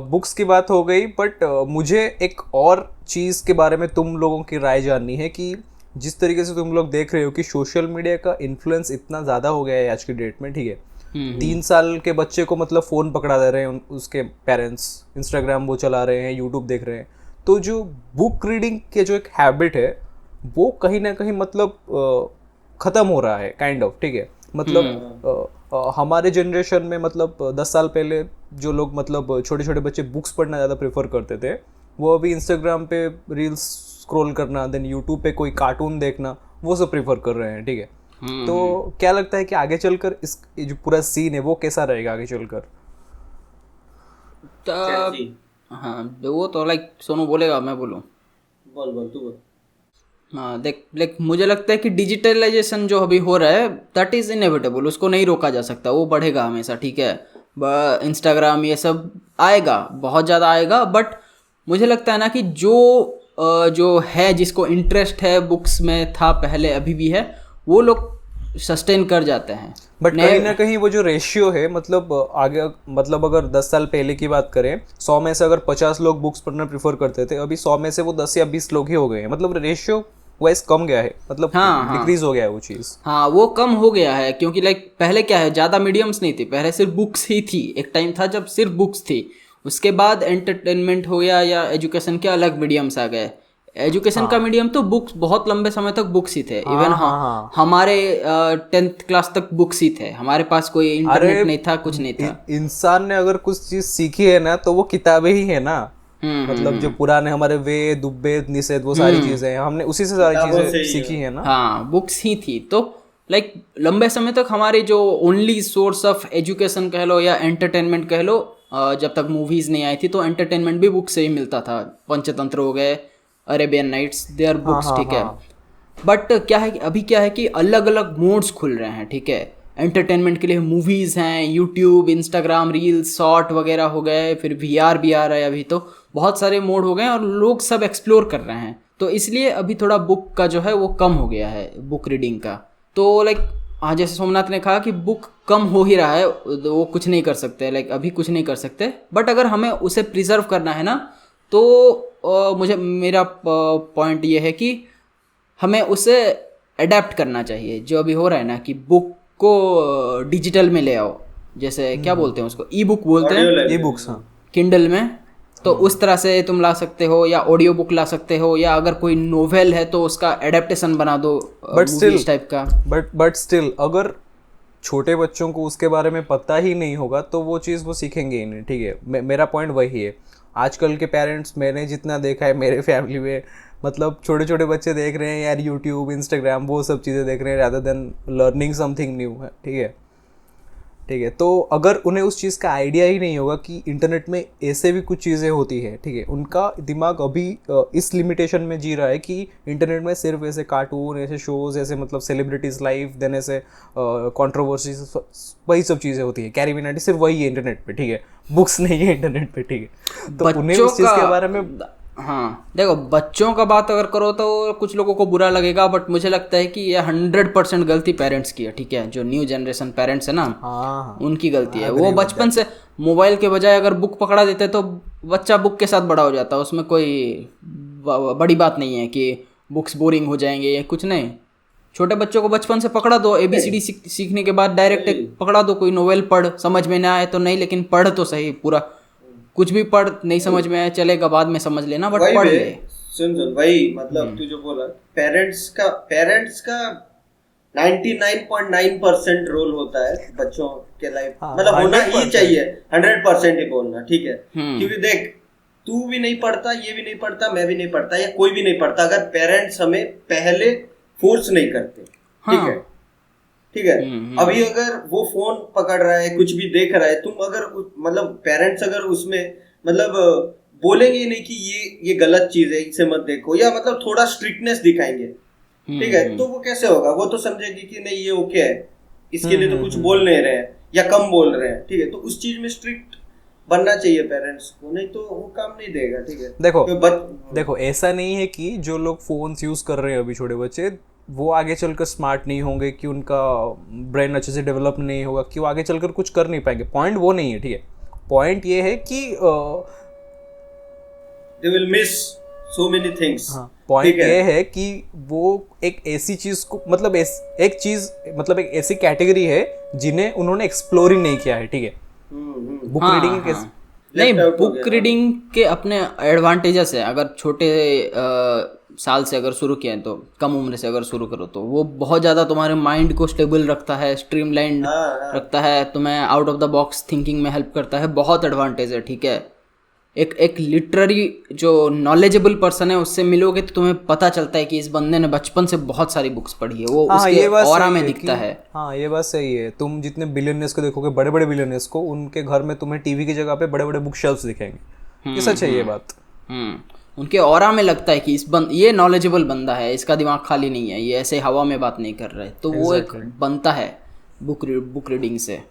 Speaker 2: बुक्स की बात हो गई, बट मुझे एक और चीज़ के बारे में तुम लोगों की राय जाननी है कि जिस तरीके से तुम लोग देख रहे हो कि सोशल मीडिया का इन्फ्लुएंस इतना ज़्यादा हो गया है आज की डेट में, ठीक है। 3 साल के बच्चे को मतलब फ़ोन पकड़ा दे रहे हैं उसके पेरेंट्स, इंस्टाग्राम वो चला रहे हैं, यूट्यूब देख रहे हैं। तो जो बुक रीडिंग के जो एक हैबिट है वो कहीं ना कहीं मतलब ख़त्म हो रहा है काइंड ऑफ, ठीक है। मतलब हमारे जनरेशन में मतलब 10 साल पहले जो लोग मतलब छोटे छोटे बच्चे बुक्स पढ़ना ज़्यादा प्रेफर करते थे, वो अभी इंस्टाग्राम पे रील्स स्क्रॉल करना, देन यूट्यूब पे कोई कार्टून देखना, वो सब प्रेफर कर रहे हैं, ठीक है। तो क्या लगता है कि आगे चलकर इस जो पूरा सीन है वो कैसा रहेगा आगे चलकर?
Speaker 1: हाँ, वो तो लाइक सोनू बोलेगा, मैं बोलूँ?
Speaker 3: बोल तू बोल।
Speaker 1: हाँ देख, मुझे लगता है कि डिजिटलाइजेशन जो अभी हो रहा है दैट इज़ इनएविटेबल, उसको नहीं रोका जा सकता, वो बढ़ेगा हमेशा, ठीक है। इंस्टाग्राम ये सब आएगा, बहुत ज़्यादा आएगा, बट मुझे लगता है ना कि जो है, जिसको इंटरेस्ट है बुक्स में था पहले, अभी भी है, वो लोग सस्टेन कर जाते हैं।
Speaker 2: बट कहीं ना कहीं वो जो रेशियो है, मतलब आगे मतलब अगर 10 साल पहले की बात करें, 100 में से अगर 50 लोग बुक्स पढ़ना प्रेफर करते थे, अभी 100 में से वो 10 या 20 लोग ही हो गए हैं। मतलब रेशियो वाइज कम गया है, मतलब डिक्रीज हो गया है वो चीज़।
Speaker 1: हाँ, वो कम हो गया है, क्योंकि लाइक पहले क्या है, ज़्यादा मीडियम्स नहीं थी, पहले सिर्फ बुक्स ही थी। एक टाइम था जब सिर्फ बुक्स थी, उसके बाद एंटरटेनमेंट हो गया या एजुकेशन के अलग मीडियम्स आ गए। एजुकेशन का मीडियम तो बुक्स, बहुत लंबे समय तक बुक्स ही थे। इवन हमारे 10th क्लास तक बुक्स ही थे, हमारे पास कोई इंटरनेट नहीं था, कुछ नहीं था।
Speaker 2: इंसान ने अगर कुछ चीज सीखी है ना तो वो किताबें ही है ना। मतलब जो पुराने हमारे वेद, उपवेद, निषेध, वो सारी चीजें हमने उसी से सारी चीजें सीखी है ना।
Speaker 1: हाँ, बुक्स ही थी। तो लाइक लंबे समय तक हमारी जो ओनली सोर्स ऑफ एजुकेशन कह लो या एंटरटेनमेंट कह लो, जब तक मूवीज नहीं आई थी तो एंटरटेनमेंट भी बुक से ही मिलता था। पंचतंत्र हो गए, Arabian Nights, they are books, ठीक है। बट क्या है, अभी क्या है कि अलग अलग मोड्स खुल रहे हैं, ठीक है। एंटरटेनमेंट के लिए मूवीज़ हैं, यूट्यूब, इंस्टाग्राम रील्स, शॉर्ट वगैरह हो गए, फिर VR भी आ रहा है अभी, तो बहुत सारे मोड हो गए और लोग सब एक्सप्लोर कर रहे हैं। तो इसलिए अभी थोड़ा बुक का जो है वो कम हो गया है, बुक रीडिंग का। तो लाइक हाँ, जैसे सोमनाथ ने कहा कि बुक कम हो ही रहा है, वो कुछ नहीं कर सकते, लाइक अभी कुछ नहीं कर सकते। बट अगर हमें उसे प्रिजर्व करना है ना, तो मेरा पॉइंट ये है कि हमें उसे अडेप्ट करना चाहिए। जो अभी हो रहा है ना कि बुक को डिजिटल में ले आओ, जैसे क्या बोलते हैं उसको, ई बुक बोलते हैं,
Speaker 2: ई बुक्स, हाँ,
Speaker 1: किंडल में। तो उस तरह से तुम ला सकते हो, या ऑडियो बुक ला सकते हो, या अगर कोई नोवेल है तो उसका एडेप्टेशन बना दो मूवीज टाइप का।
Speaker 2: बट स्टिल अगर छोटे बच्चों को उसके बारे में पता ही नहीं होगा तो वो चीज़ वो सीखेंगे ही नहीं, ठीक है। मेरा पॉइंट वही है। आजकल के पेरेंट्स, मैंने जितना देखा है मेरे फैमिली में, मतलब छोटे छोटे बच्चे देख रहे हैं यार यूट्यूब, इंस्टाग्राम, वो सब चीज़ें देख रहे हैं rather than learning something new है। ठीक है, ठीक है। तो अगर उन्हें उस चीज़ का आइडिया ही नहीं होगा कि इंटरनेट में ऐसे भी कुछ चीज़ें होती है, ठीक है, उनका दिमाग अभी इस लिमिटेशन में जी रहा है कि इंटरनेट में सिर्फ ऐसे कार्टून, ऐसे शोज़, ऐसे मतलब सेलिब्रिटीज़ लाइफ, देन ऐसे कंट्रोवर्सीज, वही सब चीज़ें होती है। कैरी मिनाटी सिर्फ वही है इंटरनेट पे, ठीक है, बुक्स नहीं है इंटरनेट पे, ठीक है। तो उन्हें उस चीज़ के बारे में,
Speaker 1: हाँ देखो, बच्चों का बात अगर करो तो कुछ लोगों को बुरा लगेगा, बट मुझे लगता है कि ये 100% गलती पेरेंट्स की है। ठीक है, जो न्यू जनरेशन पेरेंट्स है ना,
Speaker 2: हाँ,
Speaker 1: उनकी गलती है। वो बचपन से मोबाइल के बजाय अगर बुक पकड़ा देते तो बच्चा बुक के साथ बड़ा हो जाता, उसमें कोई बड़ी बात नहीं है कि बुक्स बोरिंग हो जाएंगे या कुछ नहीं। छोटे बच्चों को बचपन से पकड़ा दो, ABCD सीखने के बाद डायरेक्ट पकड़ा दो कोई नोवेल पढ़, समझ में ना आए तो नहीं, लेकिन पढ़ तो सही पूरा, कुछ भी पढ़, नहीं समझ में आया चलेगा बाद में समझ लेना, बट पढ़ ले।
Speaker 3: सुन वही मतलब तू जो बोला, पेरेंट्स का 99.9% रोल होता है बच्चों के लाइफ, मतलब होना ही चाहिए 100% ही बोलना, ठीक है। क्योंकि देख, तू भी नहीं पढ़ता, ये भी नहीं पढ़ता, मैं भी नहीं पढ़ता, या कोई भी नहीं पढ़ता अगर पेरेंट्स हमें पहले फोर्स नहीं करते। ठीक है, ठीक है। अभी अगर वो फोन पकड़ रहा है, कुछ भी देख रहा है, तुम अगर मतलब पेरेंट्स अगर उसमें मतलब बोलेंगे नहीं कि ये गलत चीज है, इसे मत देखो, या मतलब थोड़ा स्ट्रिक्टनेस दिखाएंगे, ठीक है, तो वो कैसे होगा? वो तो समझेगी कि नहीं ये ओके है, इसके लिए तो कुछ बोल नहीं रहे हैं या कम बोल रहे हैं, ठीक है। तो उस चीज में स्ट्रिक्ट बनना चाहिए पेरेंट्स को, नहीं तो वो काम नहीं देगा। ठीक है,
Speaker 2: देखो ऐसा नहीं है कि जो लोग फोन्स यूज कर रहे हैं अभी छोटे बच्चे, वो आगे चलकर स्मार्ट नहीं होंगे, कि उनका ब्रेन अच्छे से डेवलप नहीं होगा, कि वो आगे चलकर कुछ कर नहीं पाएंगे। पॉइंट वो नहीं है, ठीक है। पॉइंट ये है कि
Speaker 3: they will miss so many things।
Speaker 2: Point ये है कि वो एक ऐसी चीज को, मतलब एक चीज, मतलब एक ऐसी कैटेगरी है जिन्हें उन्होंने एक्सप्लोर ही नहीं किया है। ठीक है, बुक रीडिंग
Speaker 1: नहीं, बुक रीडिंग के अपने एडवांटेजेस है। अगर छोटे साल से अगर शुरू किए तो, कम उम्र से अगर शुरू करो तो वो बहुत ज़्यादा तुम्हारे माइंड को स्टेबल रखता है, स्ट्रीमलाइन रखता है, तुम्हें out of the box thinking में हेल्प करता है, बहुत एडवांटेज है। ठीक है, एक लिटरेरी जो नॉलेजेबल पर्सन है उससे मिलोगे तो तुम्हें पता चलता है कि इस बंदे ने बचपन से बहुत सारी बुक्स पढ़ी है, वो उसके ऑरा में दिखता है।
Speaker 2: हाँ, ये बात सही है। तुम जितने बिलियनियर्स को देखोगे, बड़े बड़े बिलियनियर्स को, उनके घर में तुम्हें टीवी की जगह पे बड़े बड़े बुक शेल्फ्स दिखेंगे। ये सच है ये बात।
Speaker 1: उनके ऑरा में लगता है कि ये नॉलेजेबल बंदा है, इसका दिमाग खाली नहीं है, ये ऐसे हवा में बात नहीं कर रहा है, तो वो एक बनता है बुक रीडिंग से।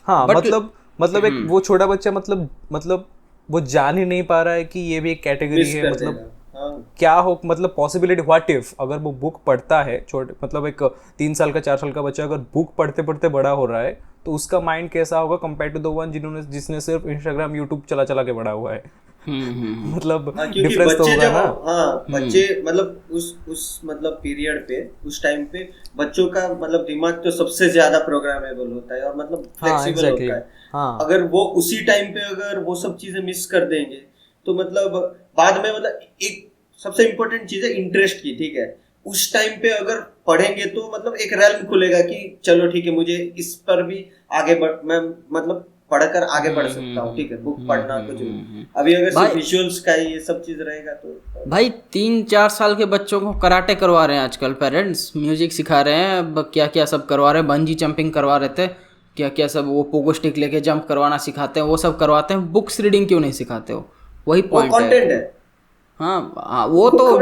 Speaker 2: हाँ, मतलब एक वो छोटा बच्चा मतलब वो जान ही नहीं पा रहा है कि ये भी एक कैटेगरी है, मतलब क्या हो, मतलब पॉसिबिलिटी, व्हाट इफ अगर वो बुक पढ़ता है, छोटे मतलब एक 3 साल का 4 साल का बच्चा अगर बुक पढ़ते पढ़ते बड़ा हो रहा है, तो उसका माइंड कैसा होगा कंपेयर टू द वन जिसने सिर्फ इंस्टाग्राम यूट्यूब चला के बड़ा हुआ है। मतलब डिफरेंस तो होगा ना।
Speaker 3: हाँ, बच्चे मतलब उस मतलब पीरियड पे, उस टाइम पे बच्चों का मतलब दिमाग तो सबसे ज्यादा प्रोग्रामेबल होता है और मतलब फ्लेक्सिबल होता है। अगर वो उसी टाइम पे अगर वो सब चीजें मिस कर देंगे तो मतलब बाद में, मतलब एक सबसे इम्पोर्टेंट चीज है इंटरेस्ट की। ठीक है, उस टाइम पे अगर पढ़ेंगे तो मतलब एक रेल्म खुलेगा कि चलो ठीक है, मुझे इस पर भी आगे मैं मतलब पढ़कर आगे बढ़ सकता हूँ। ठीक है, बुक पढ़ना कुछ नहीं। अभी अगर सिर्फ विजुअल्स का ये सब चीज रहेगा तो
Speaker 1: भाई 3-4 साल के बच्चों को कराटे करवा रहे हैं आजकल पेरेंट्स, म्यूजिक सिखा रहे हैं, क्या क्या सब करवा रहे हैं, बंजी जंपिंग करवा रहे थे, क्या क्या सब, वो पोगो स्टिक लेके जंप करवाना सिखाते हैं, वो सब करवाते हैं। बुक्स रीडिंग क्यों नहीं सिखाते हो? वही पॉइंट है। हाँ, वो तो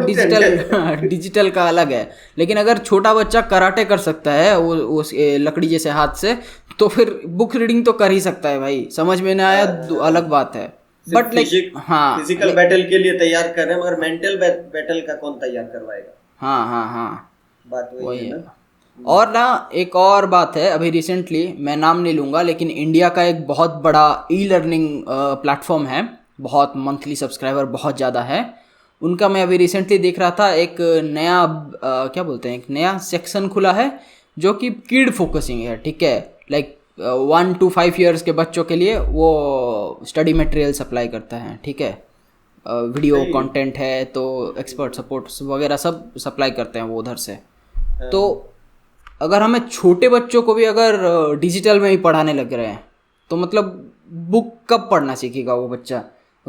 Speaker 1: डिजिटल का अलग है, लेकिन अगर छोटा बच्चा कराटे कर सकता है वो लकड़ी जैसे हाथ से, तो फिर बुक रीडिंग तो कर ही सकता है भाई। समझ में ना आया अलग बात है, बट
Speaker 3: फिजिकल बैटल के लिए तैयार कर रहे हैं, मगर मेंटल बैटल का कौन तैयार करवाएगा?
Speaker 1: हाँ,
Speaker 3: बात वही है ना।
Speaker 1: और ना एक और बात है, अभी रिसेंटली, मैं नाम नहीं लूँगा, लेकिन इंडिया का एक बहुत बड़ा ई-लर्निंग प्लेटफॉर्म है, बहुत मंथली सब्सक्राइबर बहुत ज़्यादा है उनका। मैं अभी रिसेंटली देख रहा था, एक नया क्या बोलते हैं, एक नया सेक्शन खुला है जो कि किड फोकसिंग है। ठीक है, लाइक 1 to 5 ईयर्स के बच्चों के लिए वो स्टडी मटेरियल सप्लाई करता है। ठीक है, वीडियो कंटेंट है तो एक्सपर्ट सपोर्ट्स वगैरह सब सप्लाई करते हैं वो उधर से। तो अगर हमें छोटे बच्चों को भी अगर डिजिटल में ही पढ़ाने लग रहे हैं तो मतलब बुक कब पढ़ना सीखेगा वो बच्चा?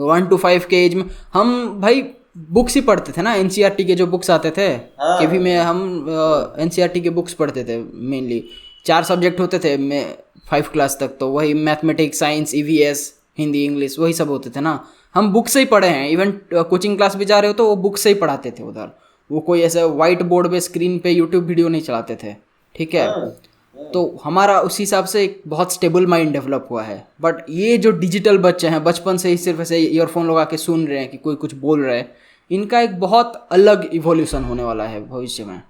Speaker 1: 1 to 5 के एज में हम भाई बुक्स ही पढ़ते थे ना, एनसीईआरटी के जो बुक्स आते थे केवी में, हम एनसीईआरटी के बुक्स पढ़ते थे मेनली। 4 सब्जेक्ट होते थे 5 क्लास तक, तो वही mathematics, science, EVS, Hindi, English, वही सब होते थे ना। हम बुक से ही पढ़े हैं, इवन कोचिंग क्लास भी जा रहे हो तो वो बुक से ही पढ़ाते थे उधर। वो कोई ऐसे वाइट बोर्ड पे स्क्रीन पे यूट्यूब वीडियो नहीं चलाते थे, ठीक है। तो हमारा उस हिसाब से एक बहुत स्टेबल माइंड डेवलप हुआ है। बट ये जो डिजिटल बच्चे हैं, बचपन से ही सिर्फ ऐसे ईयरफोन लगा के सुन रहे हैं कि कोई कुछ बोल रहा है, इनका एक बहुत अलग इवोल्यूशन होने वाला है भविष्य में,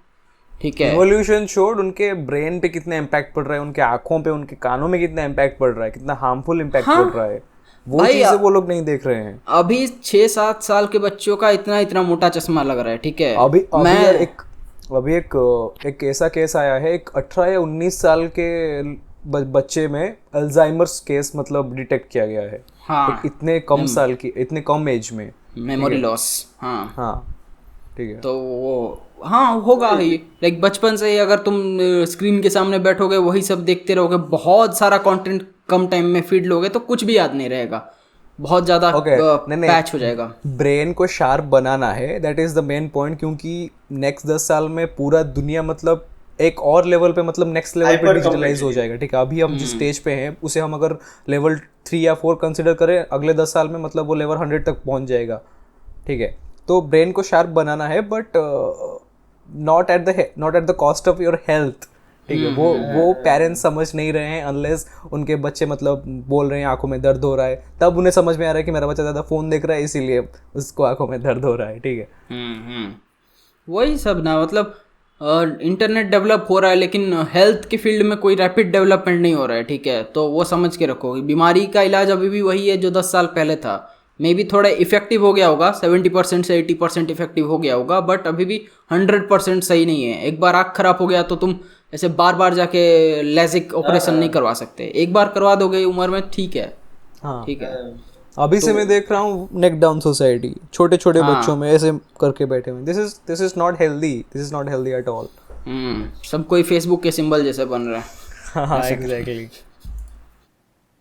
Speaker 1: ठीक है।
Speaker 2: इवोल्यूशन छोड़, उनके ब्रेन पे कितना इम्पैक्ट पड़ रहा है, उनके आंखों पे, उनके कानों में कितना इम्पैक्ट पड़ रहा है, कितना हार्मफुल इम्पैक्ट पड़ रहा है, वो चीजें वो लोग नहीं देख रहे हैं।
Speaker 1: अभी 6-7 साल के बच्चों का इतना मोटा चश्मा लग रहा है, ठीक है।
Speaker 2: अभी एक ऐसा केस आया है, एक 18 या 19 साल के बच्चे में अल्जाइमर्स केस मतलब डिटेक्ट किया गया है।
Speaker 1: हाँ,
Speaker 2: इतने कम साल की, इतने कम एज में
Speaker 1: मेमोरी लॉस। हाँ
Speaker 2: हाँ, ठीक है।
Speaker 1: तो वो हाँ होगा ही, लाइक बचपन से ही अगर तुम स्क्रीन के सामने बैठोगे, वही सब देखते रहोगे, बहुत सारा कंटेंट कम टाइम में फीड लोगे, तो कुछ भी याद नहीं रहेगा, बहुत ज़्यादा पैच हो जाएगा।
Speaker 2: ब्रेन को शार्प बनाना है, that is the main point, क्योंकि नेक्स्ट 10 साल में पूरा दुनिया मतलब एक और लेवल पे, मतलब नेक्स्ट लेवल पे डिजिटलाइज हो जाएगा, ठीक है। अभी हम जिस स्टेज पे हैं उसे हम अगर लेवल 3 या 4 कंसिडर करें, अगले 10 साल में मतलब वो लेवल 100 तक पहुंच जाएगा, ठीक है। तो ब्रेन को शार्प बनाना है, but not at the cost of your health, ठीक है। वो पेरेंट्स समझ नहीं रहे हैं, अनलेस उनके बच्चे मतलब बोल रहे हैं आंखों में दर्द हो रहा है, तब उन्हें समझ में आ रहा है कि मेरा बच्चा ज़्यादा फ़ोन देख रहा है इसीलिए उसको आंखों में दर्द हो रहा है, ठीक है।
Speaker 1: वही सब ना, मतलब इंटरनेट डेवलप हो रहा है, लेकिन हेल्थ के फील्ड में कोई रैपिड डेवलपमेंट नहीं हो रहा है, ठीक है। तो वो समझ के रखो, बीमारी का इलाज अभी भी वही है जो 10 साल पहले था। मे बी थोड़ा इफेक्टिव हो गया होगा, 70% से 80% इफेक्टिव हो गया होगा, बट अभी भी 100% सही नहीं है। एक बार आँख खराब हो गया तो तुम ऐसे बार बार जाके लेजिक ऑपरेशन नहीं करवा सकते, एक बार करवा दोगे उम्र में, ठीक है। हाँ, ठीक है।
Speaker 2: अभी से मैं देख रहा हूँ नेक डाउन सोसाइटी, छोटे छोटे बच्चों में ऐसे करके बैठे हुए। This is not healthy, this is not healthy at all.
Speaker 1: सब कोई फेसबुक के सिंबल जैसे बन रहा है।
Speaker 2: हाँ, एग्जैक्टली।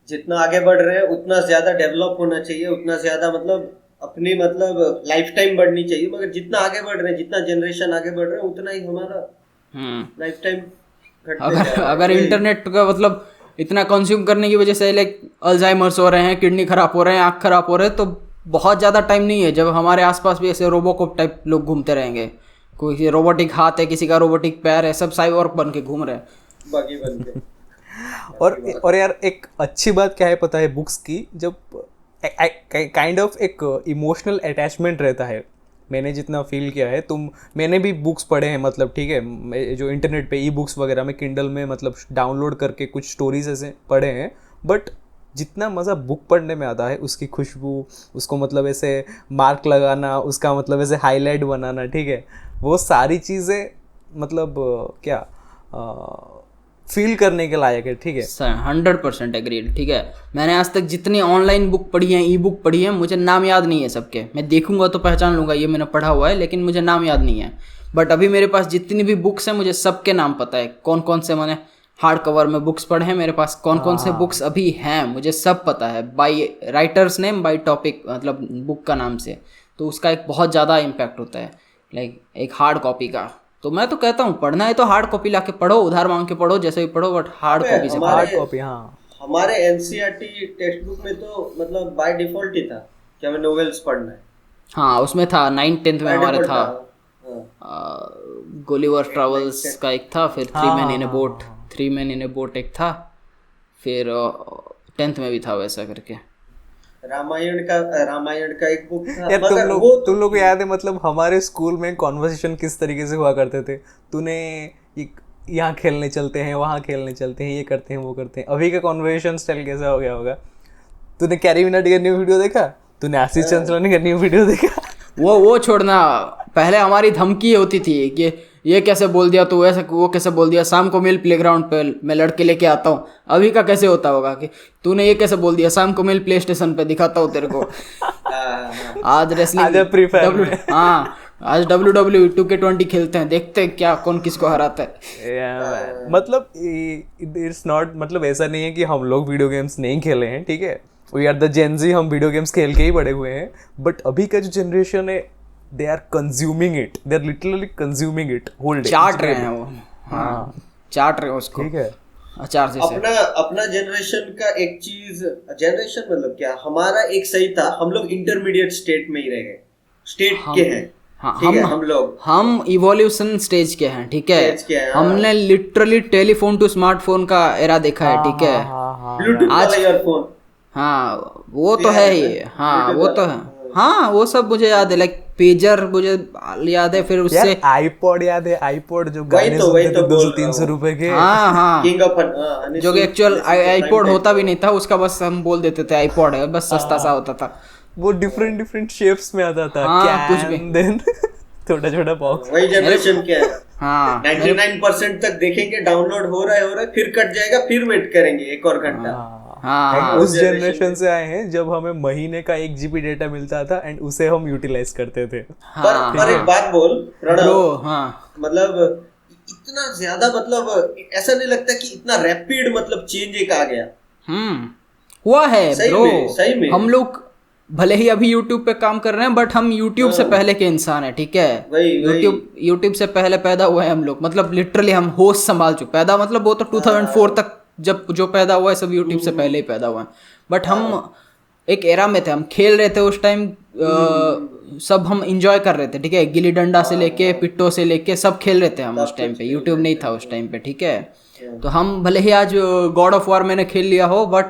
Speaker 3: जितना आगे बढ़ रहे हैं उतना ज्यादा डेवलप होना चाहिए, उतना ज्यादा मतलब अपनी मतलब लाइफ टाइम बढ़नी चाहिए, मगर जितना आगे बढ़ रहे हैं, जितना जनरेशन आगे बढ़ रहे हैं, उतना ही हमारा लाइफ टाइम घटते जा रहा है।
Speaker 1: अगर इंटरनेट का मतलब इतना कंज्यूम करने की वजह से लाइक अल्जाइमर्स हो रहे हैं, किडनी खराब हो रहे हैं, आँख खराब हो रहे हैं, तो बहुत ज़्यादा टाइम नहीं है जब हमारे आसपास भी ऐसे रोबोकॉप टाइप लोग घूमते रहेंगे। कोई रोबोटिक हाथ है, किसी का रोबोटिक पैर है, सब साइबोर्ग बन के घूम रहे हैं,
Speaker 3: बाकी बन के।
Speaker 2: और यार एक अच्छी बात क्या है पता है बुक्स की, जब काइंड ऑफ एक इमोशनल अटैचमेंट रहता है। मैंने जितना फील किया है, मैंने भी बुक्स पढ़े हैं, मतलब ठीक है, जो इंटरनेट पे ई बुक्स वगैरह में किंडल में मतलब डाउनलोड करके कुछ स्टोरीज ऐसे पढ़े हैं, बट जितना मज़ा बुक पढ़ने में आता है, उसकी खुशबू, उसको मतलब ऐसे मार्क लगाना, उसका मतलब ऐसे हाईलाइट बनाना, ठीक है, वो सारी चीज़ें मतलब क्या फील करने के लायक है, ठीक है।
Speaker 1: 100% एग्रीड, ठीक है। मैंने आज तक जितनी ऑनलाइन बुक पढ़ी हैं, ई बुक पढ़ी हैं, मुझे नाम याद नहीं है सबके। मैं देखूंगा तो पहचान लूंगा ये मैंने पढ़ा हुआ है, लेकिन मुझे नाम याद नहीं है। बट अभी मेरे पास जितनी भी बुक्स हैं, मुझे सबके नाम पता है, कौन कौन से मैंने हार्ड कवर में बुक्स पढ़े हैं मेरे पास, कौन कौन से बुक्स अभी हैं, मुझे सब पता है, by writer's name, by topic, मतलब बुक का नाम से। तो उसका एक बहुत ज़्यादा इम्पैक्ट होता है, लाइक एक हार्ड कॉपी का। तो मैं तो कहता हूँ पढ़ना है तो हार्ड कॉपी लाके पढ़ो, उधार मांग के पढ़ो, जैसे भी पढ़ो, बट हार्ड कॉपी से।
Speaker 2: हार्ड कॉपी, हाँ।
Speaker 3: हमारे एनसीईआरटी टेक्स्ट बुक में तो मतलब बाय डिफॉल्ट ही था कि हमें नॉवेल्स पढ़ना है।
Speaker 1: हाँ, उसमें था 9th-10th में हमारे था गुलिवर ट्रैवल्स का एक था, फिर 3 Men in a Boat एक था, फिर 10th में भी था वैसा करके।
Speaker 3: रामायण का एक बुक था।
Speaker 2: यार तुम लोग को याद है मतलब हमारे स्कूल में कॉन्वर्सेशन किस तरीके से हुआ करते थे? तूने यहाँ खेलने चलते हैं, वहाँ खेलने चलते हैं, ये करते हैं, वो करते हैं। अभी का कॉन्वर्सेशन स्टाइल कैसा हो गया होगा? तूने कैरी मिनाटी का न्यू वीडियो देखा? तूने आशीष चंचलानी का न्यू वीडियो देखा?
Speaker 1: वो छोड़ना, पहले हमारी धमकी होती थी कि ये कैसे बोल दिया तू, ऐसा वो कैसे बोल दिया, शाम को मिल प्लेग्राउंड पे, मैं लड़के लेके आता हूँ। अभी का कैसे होता होगा कि तूने ये कैसे बोल दिया, शाम को मिल प्ले स्टेशन पे, दिखाता हूँ तेरे को। आज रेसलिंग, हाँ आज WWE 2K20 खेलते हैं, देखते हैं क्या कौन किसको हराता है।
Speaker 2: मतलब इट्स नॉट, मतलब ऐसा नहीं है कि हम लोग वीडियो गेम्स नहीं खेले हैं, ठीक है, वी आर द जेन ज़ी, हम वीडियो गेम्स खेल के ही बड़े हुए हैं, बट अभी का जो जनरेशन है they are consuming it, they are literally consuming it whole day,
Speaker 1: चाट रहे हैं वो, हाँ चाट रहे हैं उसको,
Speaker 2: ठीक है।
Speaker 1: अचार से
Speaker 3: अपना जनरेशन का एक चीज, जनरेशन मतलब क्या, हमारा एक सही था, हम लोग इंटरमीडिएट स्टेट में ही रह गए, स्टेट के हैं,
Speaker 1: हाँ,
Speaker 3: ठीक है, हम
Speaker 1: इवोल्यूशन स्टेज के हैं, ठीक है,
Speaker 3: स्टेज के हैं, हाँ।
Speaker 1: हमने लिटरली टेलीफोन टू स्मार्टफोन का एरा देखा है, ठीक है,
Speaker 3: ब्लूटूथ वाला ईयरफोन,
Speaker 1: हाँ वो तो है ही, हाँ वो तो है, हाँ वो सब मुझे याद है, लाइक पेजर मुझे याद है, फिर उससे
Speaker 2: आईपॉड याद है, आईपॉड जो
Speaker 3: वही
Speaker 2: गाने
Speaker 3: तो
Speaker 2: सुनते थे
Speaker 3: 200-300
Speaker 2: रुपए के,
Speaker 1: हाँ हाँ,
Speaker 3: किंग ऑफ
Speaker 1: जो कि एक्चुअल आईपॉड होता भी नहीं था उसका, बस हम बोल देते थे आईपॉड है, बस सस्ता सा होता था,
Speaker 2: वो डिफरेंट शेप्स में आता था,
Speaker 1: हाँ, कुछ भी।
Speaker 2: देन छोटा छोटा बॉक्स,
Speaker 3: वही जनरेशन क्या है,
Speaker 1: हाँ
Speaker 3: 99% तक देखेंगे डाउनलोड हो रहा है, फिर कट जाएगा, फिर वेट करेंगे 1 और घंटा।
Speaker 1: हाँ
Speaker 2: उस जनरेशन से आए हैं जब हमें महीने का 1 GB डेटा मिलता था एंड उसे हम यूटिलाइज करते थे।
Speaker 3: पर एक बात बोल प्रणव,
Speaker 1: हाँ
Speaker 3: मतलब इतना ज्यादा, मतलब ऐसा नहीं लगता कि इतना रैपिड मतलब चेंज एक आ गया?
Speaker 1: हुआ है ब्रो,
Speaker 3: सही में
Speaker 1: हम लोग भले ही अभी YouTube पे काम कर रहे हैं, बट हम YouTube से पहले के इंसान हैं, ठीक है, YouTube से पहले पैदा हुए हैं हम लोग, मतलब लिटरली हम होश संभाल चुके, पैदा मतलब वो तो 2004 तक जब जो पैदा हुआ है सब YouTube से पहले ही पैदा हुआ है, बट हम एक एरा में थे, हम खेल रहे थे उस टाइम, सब हम इंजॉय कर रहे थे, ठीक है, गिल्ली डंडा से लेके पिट्टो से लेके सब खेल रहे थे हम उस टाइम पे, YouTube नहीं था उस टाइम पे, ठीक है, तो हम भले ही आज गॉड ऑफ वॉर मैंने खेल लिया हो, बट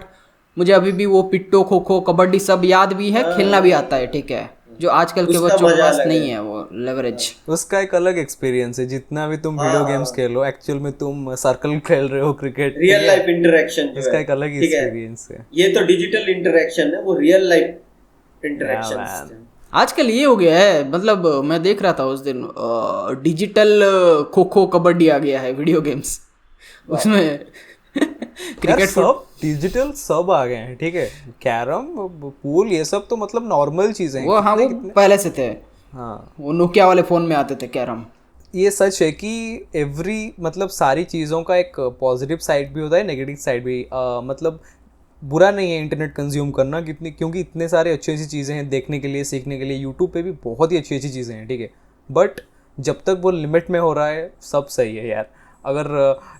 Speaker 1: मुझे अभी भी वो पिट्टो, खो खो, कबड्डी सब याद भी है, खेलना भी आता है, ठीक है, जो आजकल के बच्चों के पास नहीं है वो लेवरेज।
Speaker 2: उसका एक अलग एक्सपीरियंस है, जितना भी तुम वीडियो गेम्स खेलो, एक्चुअल में तुम सर्कल खेल रहे हो, क्रिकेट,
Speaker 3: रियल लाइफ इंटरेक्शन,
Speaker 2: उसका एक अलग एक्सपीरियंस है।
Speaker 3: ये तो डिजिटल इंटरेक्शन है, वो रियल लाइफ इंटरेक्शन
Speaker 1: आजकल ये हो गया है, मतलब मैं देख रहा था उस दिन, डिजिटल खो खो कबड्डी आ गया है वीडियो गेम्स, उसमें क्रिकेट
Speaker 2: सब डिजिटल सब आ गए हैं, ठीक है, कैरम, पूल, ये सब तो मतलब नॉर्मल चीजें हैं
Speaker 1: वो, हाँ वो पहले से थे,
Speaker 2: हाँ
Speaker 1: वो नोकिया वाले फोन में आते थे कैरम।
Speaker 2: ये सच है कि मतलब सारी चीज़ों का एक पॉजिटिव साइड भी होता है, नेगेटिव साइड भी, मतलब बुरा नहीं है इंटरनेट कंज्यूम करना, क्योंकि इतने सारे अच्छी अच्छी चीज़ें हैं देखने के लिए, सीखने के लिए, यूट्यूब पे भी बहुत ही अच्छी अच्छी चीज़ें हैं, ठीक है, बट जब तक वो लिमिट में हो रहा है सब सही है यार। अगर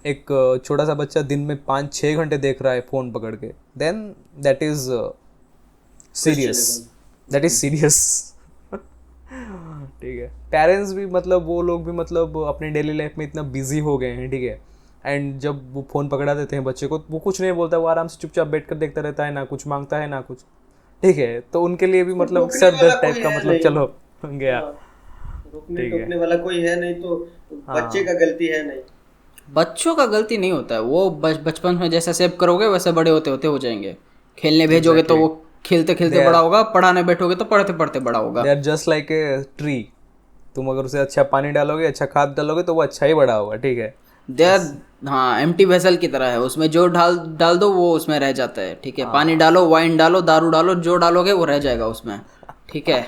Speaker 2: एक छोटा सा बच्चा दिन में 5-6 घंटे देख रहा है फ़ोन पकड़ के, देन दैट इज़ सीरियस, ठीक है। पेरेंट्स भी मतलब वो लोग भी मतलब अपने डेली लाइफ में इतना बिजी हो गए हैं, ठीक है, एंड जब वो फ़ोन पकड़ा देते हैं बच्चे को, वो कुछ नहीं बोलता, वो आराम से चुपचाप बैठ कर देखता रहता है, ना कुछ मांगता है ना कुछ, ठीक है, तो उनके लिए भी मतलब सर दर्द टाइप का मतलब चलो गया,
Speaker 3: रोकने वाला कोई है नहीं, तो बच्चे का गलती है नहीं,
Speaker 1: बच्चों का गलती नहीं होता है, वो बचपन में जैसा सेव करोगे वैसे बड़े होते होते हो जाएंगे, खेलने भेजोगे तो वो खेलते खेलते बड़ा होगा, पढ़ाने बैठोगे तो पढ़ते पढ़ते बड़ा होगा।
Speaker 2: They are just like a tree, तुम अगर उसे अच्छा पानी डालोगे, अच्छा खाद डालोगे तो वो अच्छा ही बड़ा होगा, ठीक है,
Speaker 1: दे आर, हाँ एम्प्टी वेसल की तरह है, उसमें जो डाल दो वो उसमें रह जाता है, ठीक है, पानी डालो, वाइन डालो, दारू डालो, जो डालोगे वो रह जाएगा उसमें, ठीक है।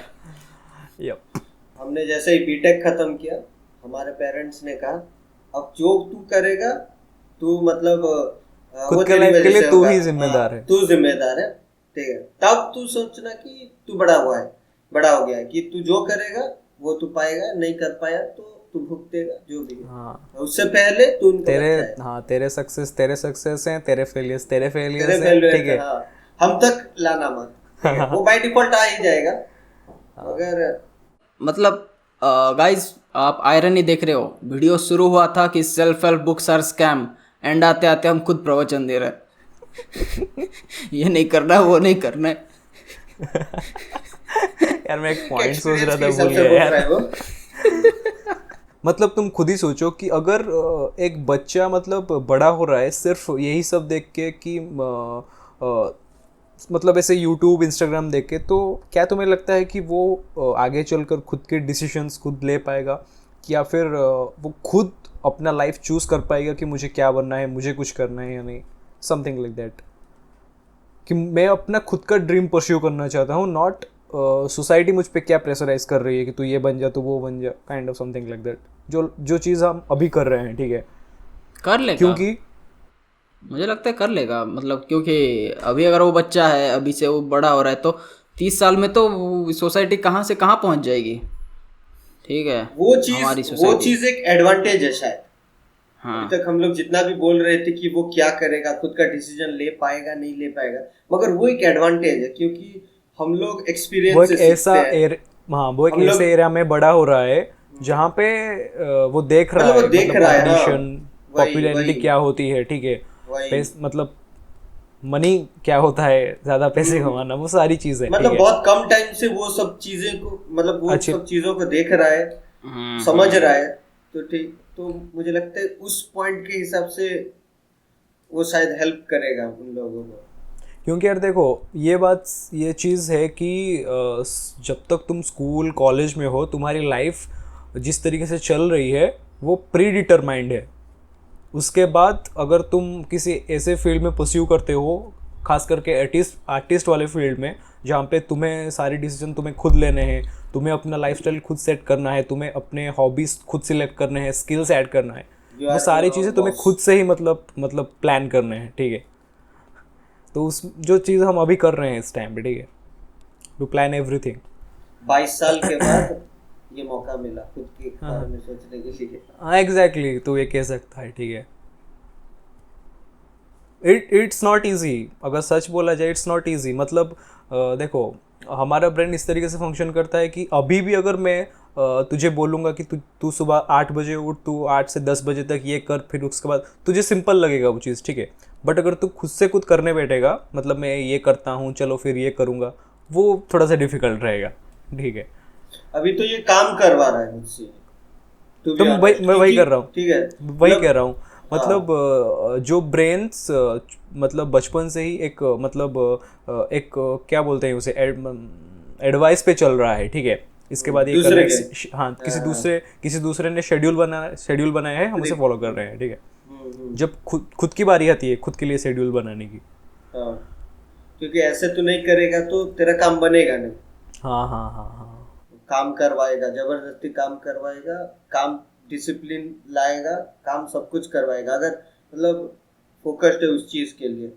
Speaker 3: हमने जैसे ही बीटेक खत्म किया, हमारे पेरेंट्स ने कहा अब जो तू करेगा, तू मतलब
Speaker 2: खुद के लाइफ के लिए तू ही जिम्मेदार है,
Speaker 3: तू जिम्मेदार है, ठीक है, तब तू सोचना कि तू बड़ा हो गया है, कि तू जो करेगा वो तू पाएगा, नहीं कर पाया तो तू भुगतेगा जो भी है। हाँ। उससे पहले तू
Speaker 2: तेरे सक्सेस हैं, तेरे फेलियर्स हैं, ठीक है,
Speaker 3: हम तक लाना मत, वो बाय डिफॉल्ट आ ही जाएगा। अगर
Speaker 1: मतलब गाइस आप आयरनी देख रहे हो, वीडियो शुरू हुआ था कि self help books are scam, and आते आते हम खुद प्रवचन दे रहे ये नहीं करना, वो नहीं करना
Speaker 2: यार मैं एक पॉइंट सोच रहा था, भूल गया यार मतलब तुम खुद ही सोचो कि अगर एक बच्चा मतलब बड़ा हो रहा है सिर्फ यही सब देख के कि मतलब ऐसे यूट्यूब, इंस्टाग्राम देख के, तो क्या तुम्हें लगता है कि वो आगे चलकर खुद के डिसीजंस खुद ले पाएगा, या फिर वो खुद अपना लाइफ चूज कर पाएगा कि मुझे क्या बनना है, मुझे कुछ करना है या नहीं, समथिंग लाइक दैट, कि मैं अपना खुद का ड्रीम परस्यू करना चाहता हूँ, नॉट सोसाइटी मुझ पे क्या प्रेशराइज कर रही है कि तू ये बन जा, तू वो बन जा, kind of something like that, जो चीज़ हम अभी कर रहे हैं, ठीक है,
Speaker 1: कर ले,
Speaker 2: क्योंकि
Speaker 1: मुझे लगता है कर लेगा, मतलब क्योंकि अभी अगर वो बच्चा है, अभी से वो बड़ा हो रहा है, तो 30 साल में तो सोसाइटी कहाँ से कहाँ पहुँच जाएगी। ठीक है, हमारी
Speaker 3: वो
Speaker 1: सोसाइटी।
Speaker 3: चीज एक एडवांटेज है शायद।
Speaker 1: हाँ
Speaker 3: अभी तक हम लोग जितना भी बोल रहे थे कि वो क्या करेगा, खुद का डिसीजन ले पाएगा नहीं ले पाएगा, मगर वो एक एडवांटेज है क्योंकि हम लोग
Speaker 2: वो
Speaker 3: एक्सपीरियंस
Speaker 2: एक
Speaker 3: से
Speaker 2: ऐसा
Speaker 3: सीखते हैं।
Speaker 2: हाँ वो एक
Speaker 3: हम लोग
Speaker 2: ऐसे एरिया में बड़ा हो रहा है जहाँ पे वो देख रहा
Speaker 3: मतलब वो
Speaker 2: है,
Speaker 3: देख
Speaker 2: मतलब
Speaker 3: रहा है, हाँ
Speaker 2: कंपटीशन,
Speaker 3: वही
Speaker 2: पॉपुलैरिटी
Speaker 3: वही
Speaker 2: क्या होती है, ठीक है,
Speaker 3: वही
Speaker 2: मतलब मनी क्या होता है, ज्यादा पैसे कमाना, वो सारी चीजें, ठीक
Speaker 3: मतलब
Speaker 2: है।
Speaker 3: बहुत कम टाइम से वो सब चीजें को, मतलब वो
Speaker 2: अच्छे
Speaker 3: सब चीजों को देख रहा है, समझ रहा है। तो ठीक, तो मुझे लगता है उस पॉइंट के हिसाब से वो शायद हेल्प करेगा उन लोगों को।
Speaker 2: क्योंकि यार देखो, ये चीज़ है कि जब तक तुम स्कूल कॉलेज में हो, तुम्हारी लाइफ जिस तरीके से चल रही है वो प्री डिटरमाइंड है। उसके बाद अगर तुम किसी ऐसे फील्ड में परस्यू करते हो, खास करके आर्टिस्ट वाले फील्ड में, जहाँ पे तुम्हें सारी डिसीजन तुम्हें खुद लेने हैं, तुम्हें अपना लाइफस्टाइल खुद सेट करना है, तुम्हें अपने हॉबीज खुद सिलेक्ट करने हैं, स्किल्स ऐड करना है,
Speaker 3: यू
Speaker 2: वो
Speaker 3: आर
Speaker 2: सारी
Speaker 3: योर
Speaker 2: चीज़ें तुम्हें
Speaker 3: बॉस।
Speaker 2: खुद से ही मतलब प्लान करने हैं, ठीक है। तो उस जो चीज़ हम अभी कर रहे हैं इस टाइम पे, ठीक है, टू प्लान एवरीथिंग।
Speaker 3: 22 साल के बाद ये मौका मिला खुद के बारे में सोचने के लिए।
Speaker 2: हाँ एग्जैक्टली, तो ये कह सकता है, ठीक है। इट्स नॉट ईजी, अगर सच बोला जाए इट्स नॉट ईजी। मतलब देखो, हमारा ब्रेन इस तरीके से फंक्शन करता है कि अभी भी अगर मैं तुझे बोलूँगा कि तू सुबह 8 बजे उठ, तू 8 से 10 बजे तक ये कर, फिर उसके बाद तुझे सिंपल लगेगा वो चीज़, ठीक है। बट अगर तू खुद से खुद करने बैठेगा, मतलब मैं ये करता हूँ चलो फिर ये करूँगा, वो थोड़ा सा डिफिकल्ट रहेगा, ठीक है।
Speaker 3: अभी तो ये काम करवा रहा है मुझसे, to be
Speaker 2: तो मैं
Speaker 3: honest,
Speaker 2: वही
Speaker 3: क्योंकि
Speaker 2: कर रहा हूँ,
Speaker 3: ठीक है,
Speaker 2: वही
Speaker 3: मतलब
Speaker 2: कह रहा हूँ।
Speaker 3: हाँ
Speaker 2: मतलब जो ब्रेन्स मतलब बचपन से ही एक मतलब एक क्या बोलते हैं उसे, एडवाइस पे चल रहा है, ठीक है। इसके बाद ये करना
Speaker 3: दूसरे के
Speaker 2: है, हाँ, किसी दूसरे ने शेड्यूल बनाया है, हम उसे फॉलो कर रहे हैं, ठीक है। जब खुद की बारी आती है खुद के लिए शेड्यूल बनाने की,
Speaker 3: हाँ, क्योंकि ऐसे तू नहीं करेगा तो तेरा काम बनेगा नहीं।
Speaker 2: हाँ हाँ हाँ हाँ,
Speaker 3: काम करवाएगा, जबरदस्ती काम करवाएगा, काम डिसिप्लिन लाएगा, काम सब कुछ करवाएगा अगर मतलब फोकस्ड है उस चीज के लिए।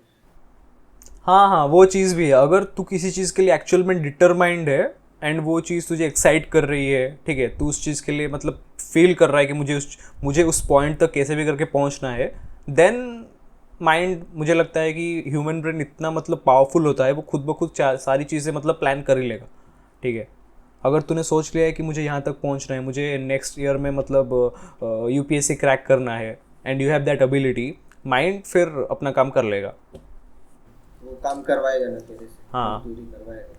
Speaker 2: हाँ हाँ, वो चीज़ भी है। अगर तू किसी चीज़ के लिए एक्चुअल में डिटरमाइंड है एंड वो चीज़ तुझे एक्साइट कर रही है, ठीक है, तू उस चीज़ के लिए मतलब फील कर रहा है कि मुझे उस पॉइंट तक कैसे भी करके पहुंचना है, देन माइंड, मुझे लगता है कि ह्यूमन ब्रेन इतना मतलब पावरफुल होता है, वो खुद ब खुद सारी चीज़ें मतलब प्लान कर ही लेगा, ठीक है। अगर तूने सोच लिया है कि मुझे यहाँ तक पहुँचना है, मुझे नेक्स्ट ईयर में मतलब यूपीएससी क्रैक करना है, and you have that ability, mind फिर अपना काम कर लेगा।
Speaker 3: वो काम करवाएगा ना तेरे से,
Speaker 2: हाँ।
Speaker 3: मजदूरी करवाएगा।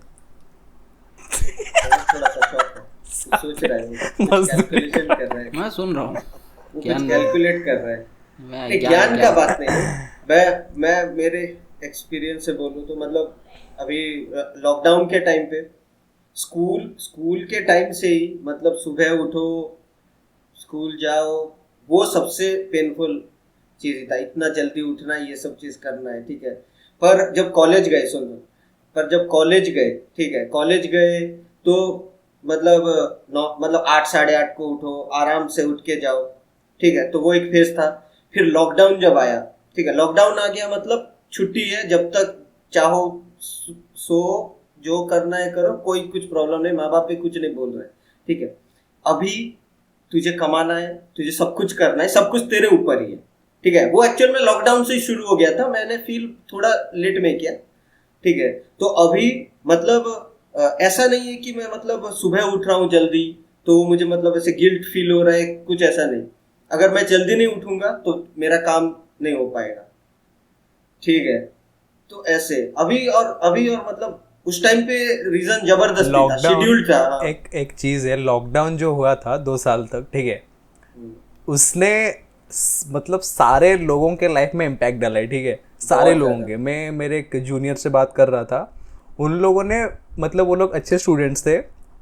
Speaker 3: थोड़ा सा शौक है, तू सोच रहा है, वो कुछ कैलकुलेशन कर रहा है,
Speaker 1: मैं सुन रहा हूँ।
Speaker 3: वो कुछ कैलकुलेट कर रहा है।
Speaker 1: मैं
Speaker 3: नहीं, ज्ञान का बात नहीं है। मैं मेरे एक्सपीरियंस से बोलूँ तो मतलब अभी लॉकडाउन के टाइम पे स्कूल के टाइम से ही मतलब सुबह उठो, स्कूल जाओ, वो सबसे पेनफुल चीज था, इतना जल्दी उठना, ये सब चीज करना है, ठीक है। पर जब कॉलेज गए, सुनो, पर जब कॉलेज गए, ठीक है, कॉलेज गए तो मतलब 8 साढ़े 8 को उठो, आराम से उठ के जाओ, ठीक है, तो वो एक फेज था। फिर लॉकडाउन जब आया, ठीक है, लॉकडाउन आ गया मतलब छुट्टी है, जब तक चाहो सो, जो करना है करो, कोई कुछ प्रॉब्लम नहीं, माँ बाप भी कुछ नहीं बोल रहे, ठीक है। अभी तुझे कमाना है, तुझे सब कुछ करना है, सब कुछ तेरे ऊपर ही है, ठीक है। वो एक्चुअल में लॉकडाउन से ही शुरू हो गया था, मैंने फील थोड़ा लेट में किया, ठीक है। तो अभी मतलब ऐसा नहीं है कि मैं मतलब सुबह उठ रहा हूँ जल्दी तो मुझे मतलब ऐसे गिल्ट फील हो रहा है, कुछ ऐसा नहीं। अगर मैं जल्दी नहीं उठूंगा तो मेरा काम नहीं हो पाएगा, ठीक है। तो ऐसे अभी और मतलब उस टाइम पे रीजन जबरदस्ती था, शेड्यूल था। हाँ।
Speaker 2: एक चीज है, लॉकडाउन जो हुआ था 2 साल तक, ठीक है, उसने मतलब सारे लोगों के लाइफ में इम्पैक्ट डाला है, ठीक है, सारे लोगों के। मैं मेरे एक जूनियर से बात कर रहा था, उन लोगों ने मतलब, वो लोग अच्छे स्टूडेंट्स थे,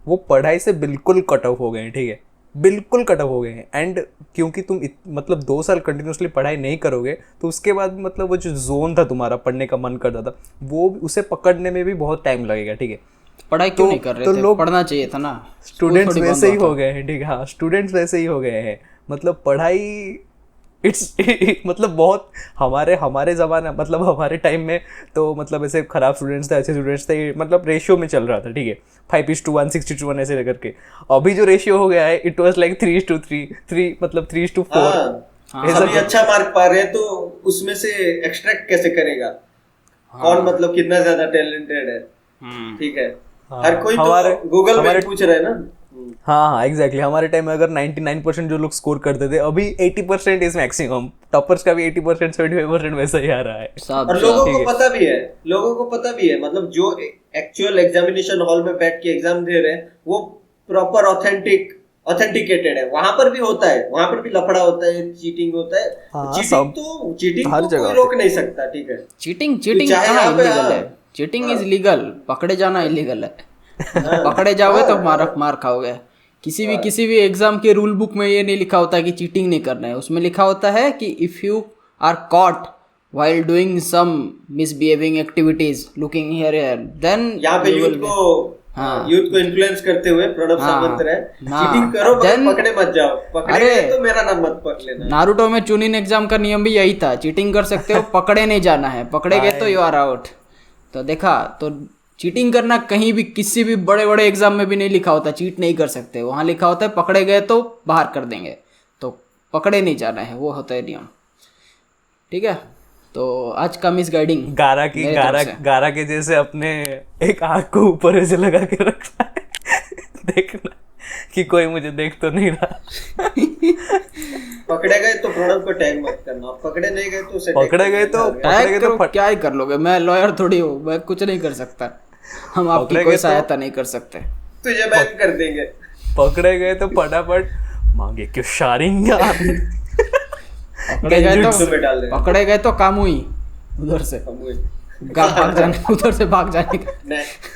Speaker 2: वो पढ़ाई से बिल्कुल कट ऑफ हो गए हैं, ठीक है, बिल्कुल कट ऑफ हो गए हैं। एंड क्योंकि तुम मतलब 2 साल कंटिन्यूसली पढ़ाई नहीं करोगे तो उसके बाद मतलब वो जो जोन था तुम्हारा, पढ़ने का मन करता था, वो उसे पकड़ने में भी बहुत टाइम लगेगा, ठीक है।
Speaker 1: पढ़ाई क्यों नहीं कर रहे थे?
Speaker 2: लोग
Speaker 1: पढ़ना चाहिए था ना।
Speaker 2: स्टूडेंट्स वैसे ही हो गए हैं, ठीक है, हाँ, स्टूडेंट्स वैसे ही हो गए हैं, मतलब पढ़ाई इट्स मतलब बहुत हमारे ज़माना मतलब हमारे टाइम में तो मतलब ऐसे खराब स्टूडेंट्स थे, अच्छे स्टूडेंट्स थे, मतलब रेशियो में चल रहा था, ठीक है, 5:1, 6:1 ऐसे करके। अभी जो रेशियो हो गया है इट वाज लाइक 3:3 मतलब 3:4।
Speaker 3: सभी अच्छा मार्क पा रहे हैं तो उसमें से एक्सट्रैक्ट कैसे करेगा? कौन मतलब कितना ज्यादा टैलेंटेड है, ठीक है। हर कोई तो गूगल में पूछ रहा है ना।
Speaker 2: हाँ एग्जैक्टली। हमारे टाइम में अगर 99% जो लोग स्कोर करते थे, अभी 80% इज मैक्सिमम। टॉपर्स का भी 80% 75% वैसा ही आ रहा है।
Speaker 3: और लोगों को पता भी है मतलब जो एक्चुअल एग्जामिनेशन हॉल में बैठ के एग्जाम दे रहे हैं वो प्रॉपर ऑथेंटिकेटेड है। वहां पर भी होता है, वहां पर भी लफड़ा होता है, चीटिंग होता है। चीटिंग तो कोई रोक नहीं सकता, ठीक है।
Speaker 1: चीटिंग कहाँ इलीगल है? चीटिंग इज लीगल, पकड़े जाना इलीगल है। पकड़े जाओगे तो मार खाओगे। किसी भी एग्जाम के रूल बुक में ये नहीं लिखा होता है कि चीटिंग नहीं करना है। उसमें लिखा होता है कि if you are caught while doing some misbehaving activities looking here then
Speaker 3: यहाँ पे यूथ को इन्फ्लुएंस करते हुए प्रणब सामंत रहे, चीटिंग करो पकड़े मत जाओ, पकड़े तो मेरा नाम मत पकड़ लेना।
Speaker 1: नारुतो में चुनिन एग्जाम का नियम भी यही था, चीटिंग कर सकते हो, पकड़े नहीं जाना है, पकड़े गए तो यू आर आउट। तो देखा, तो चीटिंग करना कहीं भी किसी भी बड़े बड़े एग्जाम में भी नहीं लिखा होता चीट नहीं कर सकते। वहाँ लिखा होता है पकड़े गए तो बाहर कर देंगे, तो पकड़े नहीं जाना है, वो होता है नियम, ठीक है। तो आज का मिस गाइडिंग
Speaker 2: गारा के जैसे अपने एक आँख को ऊपर ऐसे लगा के रखना है देखना कि कोई मुझे देख तो नहीं रहा।
Speaker 3: पकड़े गए तो प्रणव को टैग मत करना, पकड़े नहीं गए तो
Speaker 2: पकड़े गए तो
Speaker 1: क्या ही कर लोगे? मैं लॉयर थोड़ी हूँ, मैं कुछ नहीं कर सकता। हम आपकी कोई सहायता नहीं कर सकते,
Speaker 3: तुझे बैन कर देंगे।
Speaker 2: पकड़े गए तो फटाफट मांगे क्यों शारिंगा।
Speaker 1: पकड़े गए तो कामुई उधर से भाग जाने, उधर से भाग जाने का।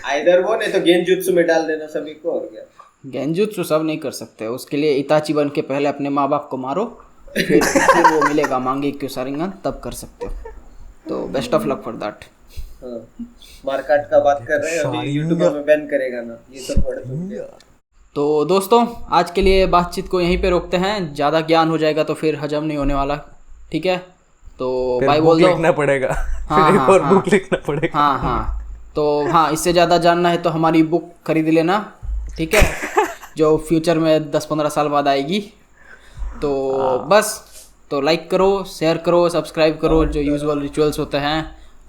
Speaker 3: आइदर वो नहीं तो गेंजुत्सु में डाल देना सभी को, और क्या।
Speaker 1: गेंजुत्सु सब नहीं कर सकते, उसके लिए इताची बन के पहले अपने माँ बाप को मारो, फिर वो मिलेगा मांगे क्यों शारिंगन, तब कर सकते हो। तो best of luck for that.
Speaker 3: मारकाट का बात कर रहे हैं, अभी यूट्यूब में बैन करेगा ना ये सब वर्ड सुन के।
Speaker 1: तो दोस्तों आज के लिए बातचीत को यहीं पे रोकते हैं, ज़्यादा ज्ञान हो जाएगा तो फिर हजम नहीं होने वाला, ठीक है। तो बाय बोल दो,
Speaker 2: लिखना पड़ेगा। बुक लिखना पड़ेगा।
Speaker 1: हाँ तो हाँ, इससे ज़्यादा जानना है तो हमारी बुक खरीद लेना, ठीक है, जो फ्यूचर में 10-15 साल बाद आएगी। तो बस, तो लाइक करो, शेयर करो, सब्सक्राइब करो, जो यूजुअल रिचुअल्स होते हैं।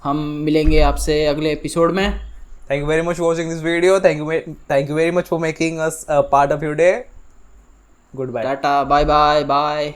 Speaker 1: हम मिलेंगे आपसे अगले एपिसोड में।
Speaker 2: Thank you very much for watching this video. Thank you very much for making us a part of your day. Goodbye.
Speaker 1: Tata, bye.